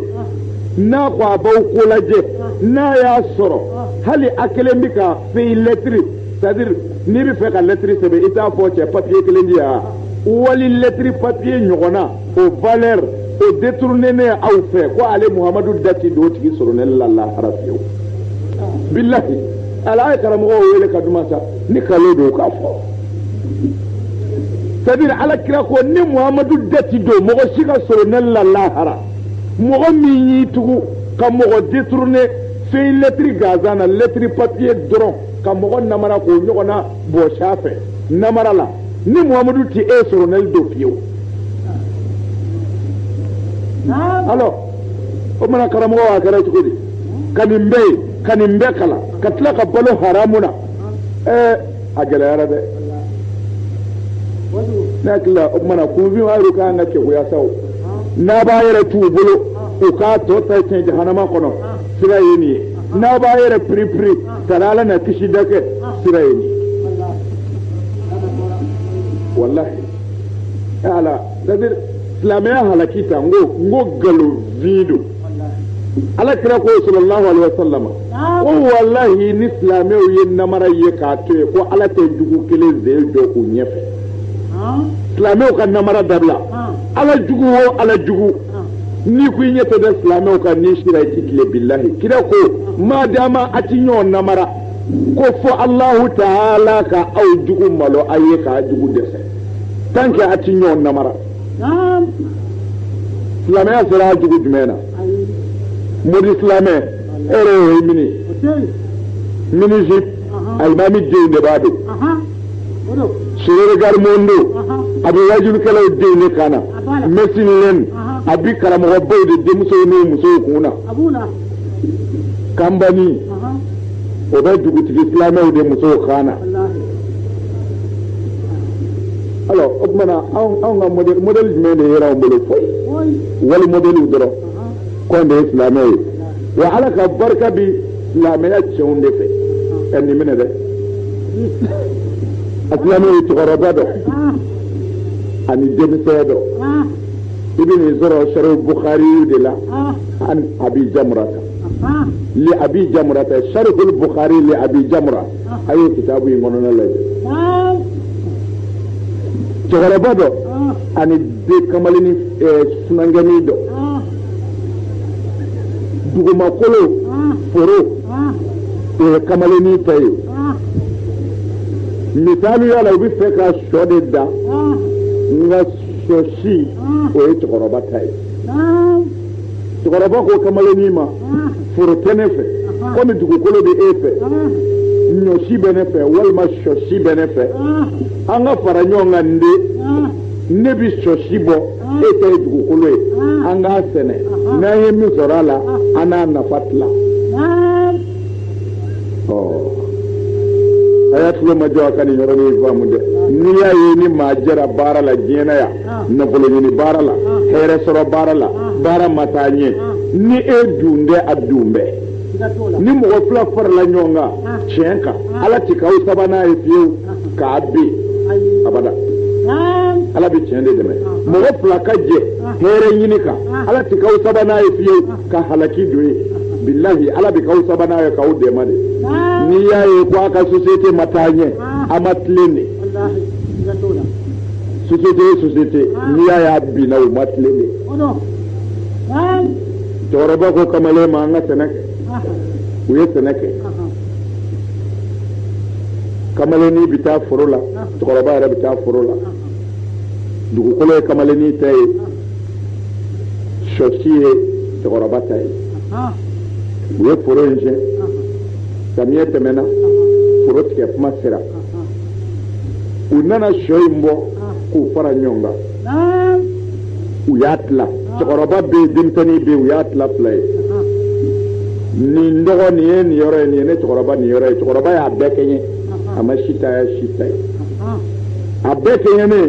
na ko abaw ko laje na ya soro hali akele mbika fi lettre c'est-à-dire ni bi fe ka lettre sebe ita fo che papier kele ndia wali lettre papier nyogona au valeur o détourné ne aw fe ko ale Muhammadu dati do tigi soro ne la harafiyo billahi ala karamo wele kaduma sa ni kalo do ka fo c'est-à-dire ala kira ko ni Muhammadu dati do mo ko sika soro ne la hara mo mi yi tugu ka mo détourné fe lettre gazana lettre papier dron ka mo namara ko nyogona bo shafe namara la ni Muhammadu ti e soro ne do fiyo alors o mana karamogo wa kara tukudi kanimbe kala katla ka balo haramuna agala yarabe nakla o mana kuvi waru ka ngake ko yasaw na ba yara tubulo o ka to ta ce jahannama kono sira yini na ba yara pri talala na kishi dake sira yini wallahi ala dadir islamaya halakita ngo galo vido ala kira ko sallallahu alaihi wasallam ko wallahi ni islamaya yen namara ye ka to ko ala te jugu kele ze do ko nyefe islamaya ka namara dabla ala jugu ni ku nyete da islamaya ka ni shira tikle billahi kira ko madama atinyo namara ko fo allah ta'ala ka au jugu malo aye ka jugu dese tanke atinyo namara Islamé sera jugu jumena modi islamé ere mini jip ay mami de bado sere gar mondo abi wajul kala de kana mesin len abi kala mo bawde de muso no muso kuna kambani o bɛ dugutigi silamɛw de musow kan na. Alors o tumana anw ka modèle jumɛn de yera anw bolo foyi wali modèle dɔrɔn kɔn de ye silamɛ ye wa ala ka barika bi silamɛya cɛw de fɛ ka nin minɛ dɛ a silamɛ ye cɛkɔrɔba dɔ ani denmisɛnya dɔ i bɛ nin sɔrɔ sharh Bukhari de la an Abi Jamrata li Abi Jamrata sharh Bukhari li Abi Jamra a ye kitabu in kɔnɔna lajɛ cɛkɔrɔba dɔ ani den kamalennin sunangɛnin dɔ dugumakolo foro o ye kamalennin ta ye misaliya la u bɛ fɛ ka sɔ de da nka sɔ si o ye cɛkɔrɔba ta ye cɛkɔrɔba ko kamalennin ma foro tɛ ne fɛ komi dugukolo bɛ e fɛ ɲɔ si bɛ ne fɛ walima sɔ si bɛ ne fɛ an ka fara ɲɔgɔn kan ne bɛ sɔ si bɔ e ta ye dugukolo ye an k'a sɛnɛ n'an ye min sɔrɔ a la an n'a nafa tila a y'a tulo ma jɔ a ka nin yɔrɔnin faamu dɛ n'i y'a ye ni maa jɛra baara la diɲɛ na yan nafolo ɲini baara la hɛrɛ sɔrɔ baara la baara ma taa ɲɛ ni e dun tɛ a dun bɛɛ ni mɔgɔ fila farala ɲɔgɔn kan tiɲɛ kan ala tɛ k'aw sabanan ye fiyewu k'a bin abada ala bɛ tiɲɛ de dɛmɛ mɔgɔ fila ka jɛ hɛrɛ ɲini kan ala tɛ k'aw sabanan ye fiyewu ka halaki don ye bilahi ala bɛ k'aw sabanan ye k'aw dɛmɛ de n'i y'a ye ko a ka société ma taa ɲɛ a ma tilen de société ye société n'i y'a ye a binna u ma tilen de cɛkɔrɔba ko kamalen ma an ka sɛnɛ kɛ u ye sɛnɛ kɛ kamalennin bɛ taa foro la cɛkɔrɔba yɛrɛ bɛ taa foro la dugukolo ye kamalennin ta ye sɔsi ye cɛkɔrɔba ta ye u ye foro in siɲɛ samiyɛ tɛmɛna foro tigɛ kuma sera u nana sɔ in bɔ k'u fara ɲɔgɔn kan u y'a tila cɛkɔrɔba bɛ yen denmisɛnnin bɛ yen u y'a tila fila ye nin dɔgɔ nin ye nin yɔrɔ ye nin ye ne cɛkɔrɔba nin yɔrɔ ye cɛkɔrɔba y'a bɛɛ kɛɲɛ a ma si ta ye si ta ye a bɛɛ kɛɲɛ ne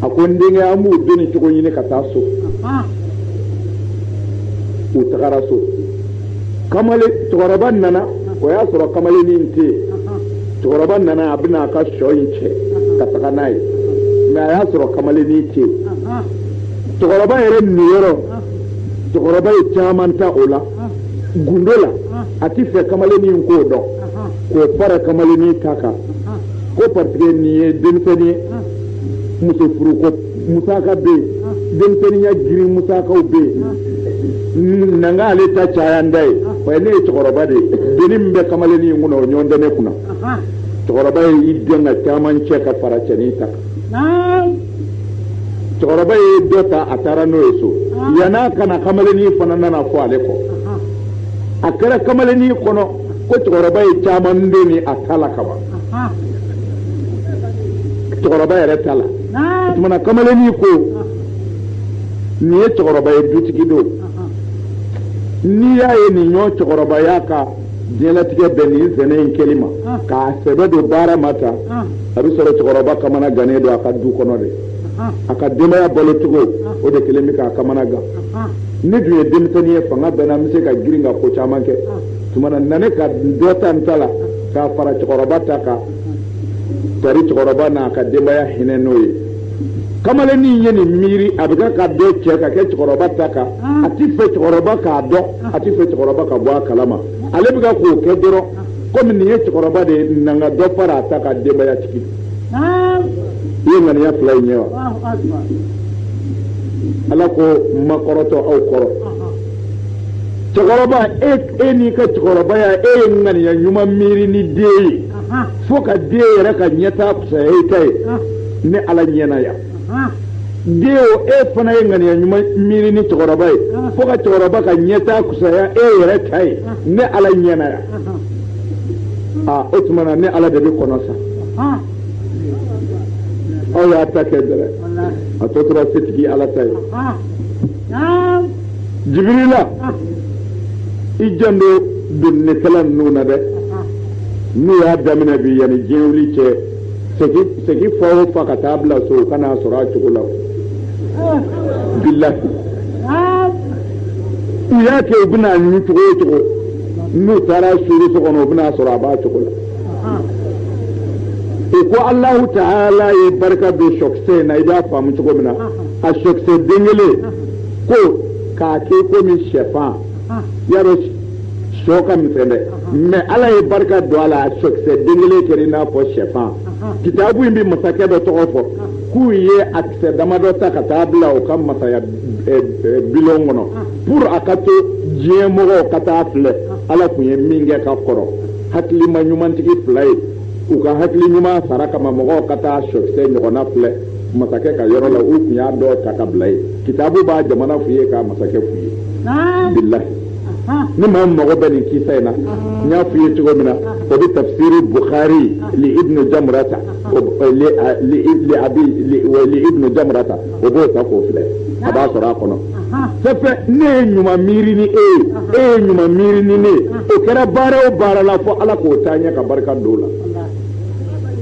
a ko n denkɛ an b'u den ni cogo ɲini ka taa so u tagara so cɛkɔrɔba nana o y'a sɔrɔ kamalennin tɛ yen cɛkɔrɔba nana a bɛna a ka sɔ in cɛ ka taga n'a ye mɛ a y'a sɔrɔ kamalennin tɛ yen cɛkɔrɔba yɛrɛ niyɔrɔ cɛkɔrɔba ye caman ta o la gundo la a ti fɛ kamalennin k'o dɔn k'o fara kamalennin ta kan ko parce que nin ye denmisɛnnin ye muso furu ko musaka bɛ yen denmisɛnninya girin musakaw bɛ yen nanga ale ta caya n da ye wa ne ye cɛkɔrɔba de ye deni min bɛ kamalennin kɔnɔ o ɲɔgɔn tɛ ne kunna cɛkɔrɔba ye i den ka caman cɛ ka fara cɛnin ta kan cɛkɔrɔba ye dɔ ta a taara n'o ye so yan'a kana kamalennin fana nana fɔ ale kɔ a kɛra kamalennin kɔnɔ ko cɛkɔrɔba ye caman den ni a ta la kaban cɛkɔrɔba yɛrɛ ta la o tumana kamalennin ko nin ye cɛkɔrɔba ye dutigi don n'i y'a ye nin ɲɔ cɛkɔrɔbaya ka diɲɛlatigɛ bɛn nin sɛnɛ in kɛli ma k'a sɛbɛ don baara ma ta a bɛ sɔrɔ cɛkɔrɔba kamana gannen don a ka du kɔnɔ de a ka denbaya balo cogo o de kelen bɛ k'a kamana gan ni dun ye denmisɛnnin ye fanga bɛnna n bɛ se ka girin ka ko caman kɛ tumana na ne ka dɔ ta n ta la k'a fara cɛkɔrɔba ta kan tari cɛkɔrɔba n'a ka denbaya hinɛ n'o ye kamalennin ye nin miiri a bɛ ka dɔ cɛ ka kɛ cɛkɔrɔba ta kan a ti fɛ cɛkɔrɔba k'a dɔn a ti fɛ cɛkɔrɔba ka bɔ a kalama ale bɛ ka k'o kɛ dɔrɔn komi nin ye cɛkɔrɔba de ye nanga dɔ fara a ta ka denbaya tigi i ye ŋaniya fila in ye wa ala ko ma kɔrɔtɔ aw kɔrɔ cɛkɔrɔba e n'i ka cɛkɔrɔbaya e ye ŋaniya ɲuman miiri ni den ye fo ka den yɛrɛ ka ɲɛtaa fisaya e ta ye ni ala ɲɛna yan den o e fana ye ŋaniya ɲuman miiri ni cɛkɔrɔba ye fo ka cɛkɔrɔba ka ɲɛtaa fisaya e yɛrɛ ta ye ni ala ɲɛna yan o tuma na ni ala de bɛ kɔnɔ sa aw y'a ta kɛ dɛrɛ a tɔ tora setigi ala ta ye jibirila i jan do donnikɛla ninnu na dɛ n'u y'a daminɛ bi yanni diɲɛ wuli cɛ segi fa o fa ka taa bila so ka n'a sɔrɔ a cogo la bilahi u y'a kɛ u bɛna ɲini cogo o cogo n'u taara suuru so kɔnɔ u bɛna sɔrɔ a b'a cogo la ko Allahu Ta'ala ye barika don sɔkisɛ in na i b'a faamu cogo min na a sɔkisɛ den kelen ko k'a kɛ komi sɛfan yarɔ sɔ ka misɛn dɛ mais Ala ye barika don a la a sɔkisɛ den kelen kɛra i n'a fɔ sɛfan kitaabu in bɛ masakɛ dɔ tɔgɔ fɔ k'u ye a kisɛ damadɔ ta ka taa bila u ka masaya bilon kɔnɔ pour a ka to diɲɛ mɔgɔw ka taa filɛ Ala tun ye min kɛ ka kɔrɔ hakilima ɲumantigi fila ye u ka hakili ɲuman sara kama mɔgɔw ka taa sɔkisɛ ɲɔgɔnna filɛ masakɛ ka yɔrɔ la u tun y'a dɔw ta ka bila ye kitaabu b'a jamana f'u ye k'a masakɛ f'u ye bilahi ni maa mago bɛ nin kisa in na n y'a f'u ye cogo min na o bɛ tafsiri Bukhari li ibnu Jamrata li ibnu Jamrata o b'o ta k'o filɛ a b'a sɔrɔ a kɔnɔ sɛfɛ ne ye ɲuman miiri ni e ye ɲuman miiri ni ne ye o kɛra baara o baara la fo Ala k'o taa ɲɛ ka barika don o la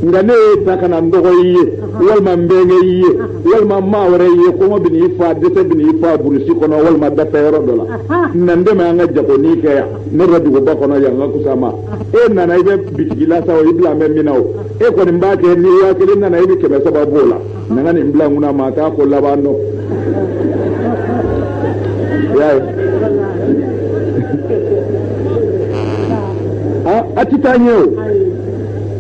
nka ne ye ta ka na n dɔgɔ i ye walima n bɛnkɛ i ye walima maa wɛrɛ i ye kɔngɔ bɛ n'i fa dɛsɛ bɛ n'i fa burusi kɔnɔ walima dafɛ yɔrɔ dɔ la na n dɛmɛ an ka jagoni kɛ yan ne bɛ duguba kɔnɔ yan n ka kusa ma e nana i bɛ bitigi la sa o i bila n bɛ min na o e kɔni b'a kɛ ni waa kelen nana i bɛ 300 b'o la na n ka nin bila n kunna maa t'a ko laban dɔn y'a ye a ti taa ɲɛ o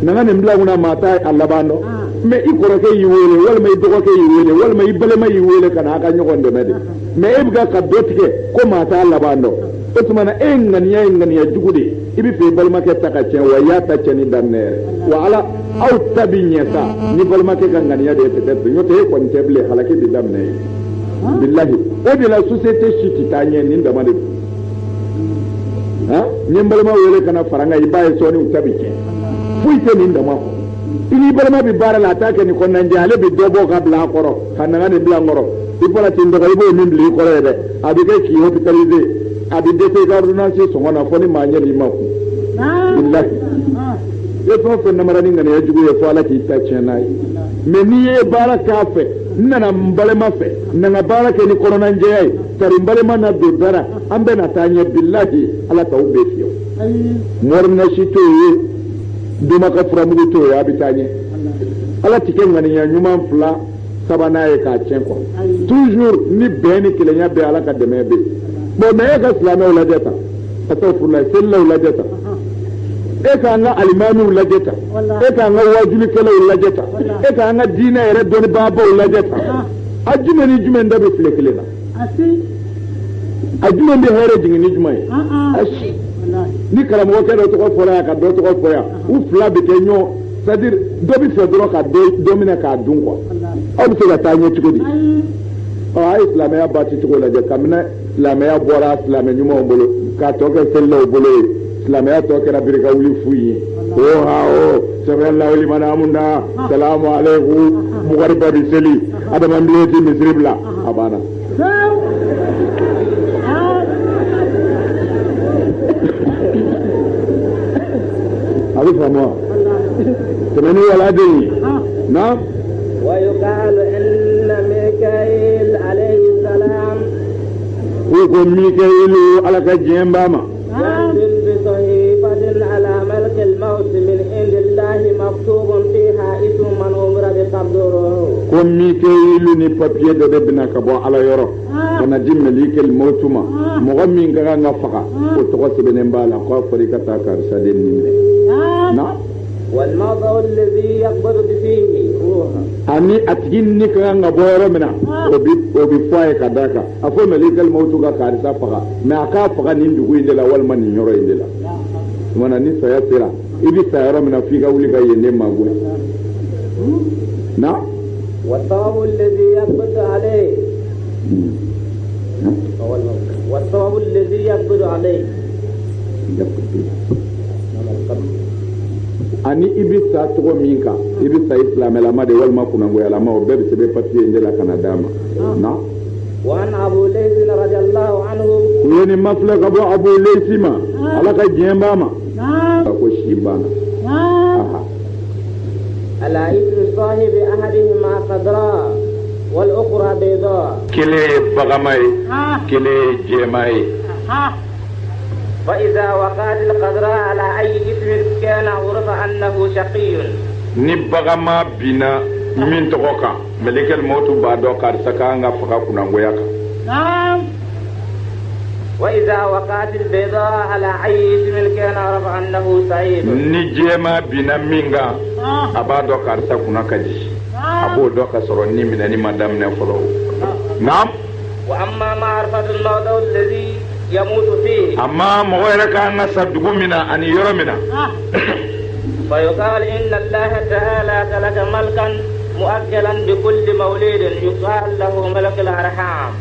na n ka nin bila n kunna maa t'a a laban dɔn mais i kɔrɔkɛ y'i wele walima i dɔgɔkɛ y'i wele walima i balima y'i wele ka na a ka ɲɔgɔn dɛmɛ de mais e bɛ ka dɔ tigɛ ko maa t'a laban dɔn o tuma na e ye ŋaniya ye ŋaniya jugu de i bɛ fɛ i balimakɛ ta ka tiɲɛ wa i y'a ta tiɲɛni daminɛ yɛrɛ wa Ala aw ta bɛ ɲɛ sa ni balimakɛ ka ŋaniya de ye peut-être n'o tɛ e kɔni tɛ bilen halaki bɛ daminɛ ye bilahi o de la société si tɛ taa ɲɛ nin dama de don n ye n balima wele ka na fara n kan i b'a ye sɔɔni u ta bɛ tiɲɛ foyi tɛ nin dama kɔ i ni balima bɛ baara la a t'a kɛ ni kɔnɔnajɛ ale bɛ dɔ bɔ ka bila a kɔrɔ ka na n ka nin bila n kɔrɔ i fana tɛ n dɔgɔ i b'o min bila i kɔrɔ ye dɛ a bɛ kɛ k'i hospitalisé a bɛ dɛsɛ i ka ordonnance sɔngɔ na fo ni maa ɲɛ n'i ma kun bilahi e fɛn o fɛn namara ni ŋaniya jugu ye fo Ala k'i ta tiɲɛ n'a ye mais n'i ye baara k'a fɛ n nana n balima fɛ n nana baara kɛ ni kɔnɔnajɛya ye kari n balima na don dara an bɛ na taa ɲɛ bilahi Ala t'aw bɛɛ fiyɛ mɔrinasi t'o ye duma ka furamugu t'o ye a bɛ taa ɲɛ Ala tɛ kɛ ŋaniya ɲuman 2 3nan ye k'a tiɲɛ quoi toujours ni bɛn ni kelenya bɛ Ala ka dɛmɛ bɛ bon mais e ka silamɛw lajɛ tan astagfirullah selilaw lajɛ tan e k'an ka alimamiw lajɛ tan e k'an ka wajulikɛlaw lajɛ tan e k'an ka diinɛ yɛrɛ dɔnnibagabaw lajɛ tan a jumɛn ni jumɛn da bɛ file kelen na a jumɛn bɛ hɛrɛ jigin ni jumɛn ye a si ni karamɔgɔkɛ dɔ tɔgɔ fɔra yan ka dɔ tɔgɔ fɔ yan u 2 bɛ kɛ ɲɔgɔn c'est-à-dire dɔ bɛ fɛ dɔrɔn ka dɔ minɛ k'a dun quoi aw bɛ se ka taa ɲɛ cogo di a ye silamɛya baati cogo lajɛ kabini silamɛya bɔra silamɛ ɲumanw bolo k'a tɔ kɛ selilaw bolo ye silamɛya tɔ kɛra birika wuli fu ye o sɛbɛn lawuli mana amunda salamu alaikum mugari ba bi seli adama bilen ti misiri bila a banna a bɛ faamu wa tɛmɛni wala de ye na ويقال إن ميكائيل عليه السلام ko Mika'ilu Ala ka diɲɛ b'a ma ينزل بصحيفة على ملك الموت من عند الله مكتوب فيها اسم من أمر بقبضه ko Mika'ilu ni papier dɔ de bɛna ka bɔ Ala yɔrɔ ka na di Malikul Mawt ma mɔgɔ min ka kan ka faga o tɔgɔ sɛbɛnnen b'a la k'a fɔra i ka taa karisa de minɛ na والموضع الذي يقبض فيه روحه ani a tigi ni ka kan ka bɔ yɔrɔ min na o bɛ fɔ a ye ka d'a kan a fɔ Malikul Mawt ka karisa faga mais a k'a faga nin dugu in de la walima nin yɔrɔ in de la tumana ni saya sera i bɛ sa yɔrɔ min na f'i ka wuli ka yen de magoya na والثواب الذي يقبض عليه والثواب الذي يقبض عليه ani i bɛ sa cogo min kan i bɛ sa silamɛlama de walima kunangoyalama o bɛɛ bɛ sɛbɛn papiye in de la ka na d'a ma na وعن أبو ليث رضي الله عنه u ye nin mafilɛ ka bɔ Abu Leysi ma Ala ka diɲɛ b'a ma a ko si banna على إثر صاحب أحدهما خضراء والأخرى بيضاء كلي بغماي كلي جيماي فإذا وقعت الخضراء على أي اسم كان عرف أنه شقي نبغما بنا من توكا ملك الموت بعد كارسكا فكا كنا وياك وإذا وقعت البيضاء على أي اسم كان عرف أنه سعيد نجيما بنا مينغا أبادو كارسا كنا كجي أبو دوكا سروني من أني مدام نفلو نعم وأما معرفة الموضوع الذي يموت فيه أما مغيرك أن صدقوا منا أن يرى منا فيقال إن الله تعالى خلق ملكا مؤكلا بكل مولد يقال له ملك الأرحام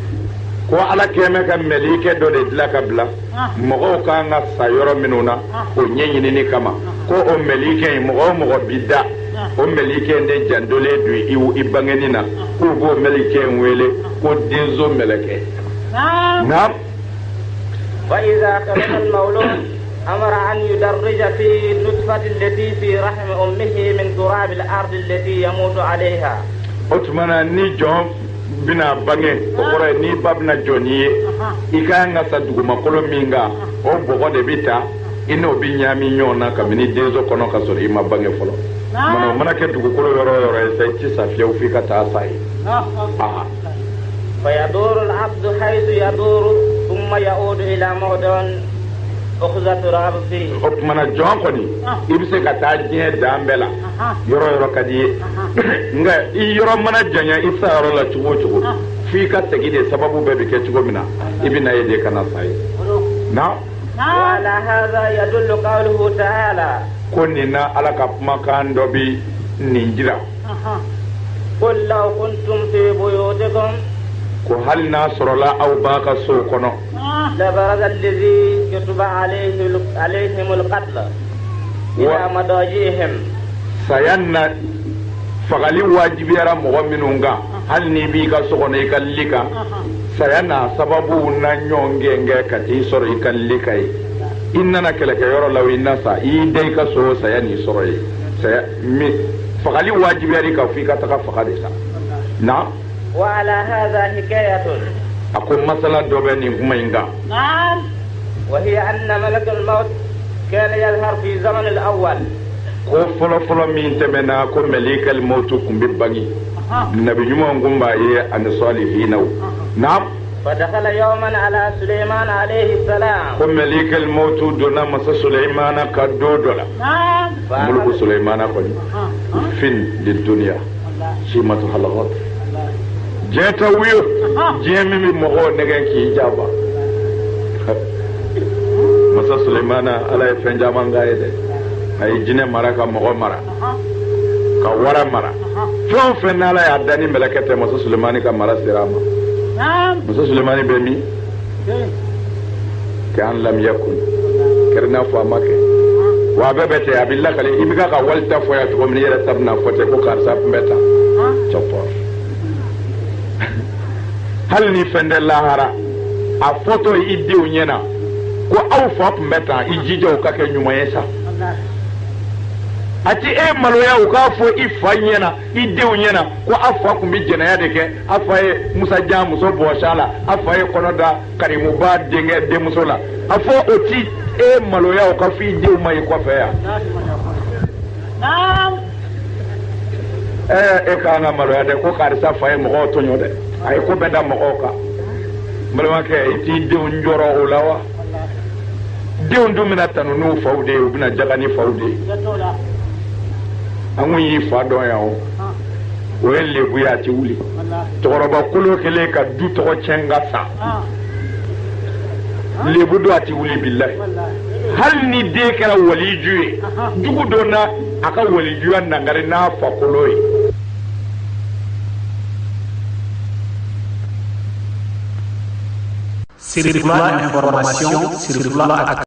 ko ala keme ka melike do de dila ka bila mogo ka nga sayoro minuna o nyenyini ni kama ko o melike mogo bidda o melike de jandole du iwu ibangenina ko go melike wele ko denzo meleke nam وإذا خلق المولود أمر أن يدرج في النطفة التي في رحم أمه من تراب الأرض التي يموت عليها otmana ni jom bina bange o kore ni babna joni ikanga sa duguma kolo minga o bogo de bita ino binyami nyona kamini dezo kono ka so ima bange folo mana ke dugu kolo yoro sai ci safiya ufika ta sai فيدور العبد حيث يدور ثم يعود إلى موضع أخذ تراب فيه otmana jon koni ibse ka ta je dambela yoro kadi nga i yoro mana janya isa yoro la chugo fi ka tegide sababu bebe ke chugo mina ibina yede kana sai na وعلى هذا يدل قوله تعالى كوننا على كمكان دوبي نينجرا قل لو كنتم في بيوتكم ko hal na sorola aw baka so kono لبرز الذي كتب عليهم القتل إلى مضاجعهم sayanna fagali wajibiyara mogo minunga hal ni bi ka sokono ikallika sayanna sababu na nyongenge kati soro ikallika inna na keleke yoro law inna sa i dei ka so sayani soro saya mi fagali wajibiyari ka fi ka taka fakade sa na وعلى هذا حكاية أكون مثلا دوبني كمينغا وهي أن ملك الموت كان يظهر في زمن الأول ko folo min temena ko malika al maut kum bibbangi nabi nyuma ngumba ye an salihin na'am فدخل يوما على سليمان عليه السلام ko malika al maut dona masa sulaiman ka dodola mulku sulaiman ko fin di dunya shimatu halagat jeta wiyo jemi mi mogo negen ki jaba masa sulaiman ala e fenjama ngaye de ay jine mara ka mogo mara ka wara mara fon fenala ya dani melekete masa sulemani ka mara sirama masa sulemani be mi kan lam yakun kerna fa make wa bebete abilla kale ibiga ka walta foya to mi yere tabna fote ko karsa mbeta chopor hal ni fende lahara a foto idde unyena ko aw fa mbeta ijijo ka ke nyuma yesa ati e maloya u ka fo ifanyena idew nyena ko afa ku mi jena ya de ke afa e musa jam muso bo shala afa e konoda karimu ba denge de musola afo oti e maloya u ka fi idew mai ko fa ya naam e ka nga maloya de ko karisa fa e mo to nyode ay ko benda mo ka maloya ke iti idew njoro ulawa dew ndumina tanu no fawde ubina jagani fawde angun yi fa dɔn yan o ye lebuya ti wuli cɛkɔrɔba kolo kelen ka du tɔgɔ tiɲɛ ka sa lebu do a ti wuli bilahi hali ni den kɛra waliju ye dugu dɔ na a ka walijuya nangari n'a fa kolo ye Circular information, circular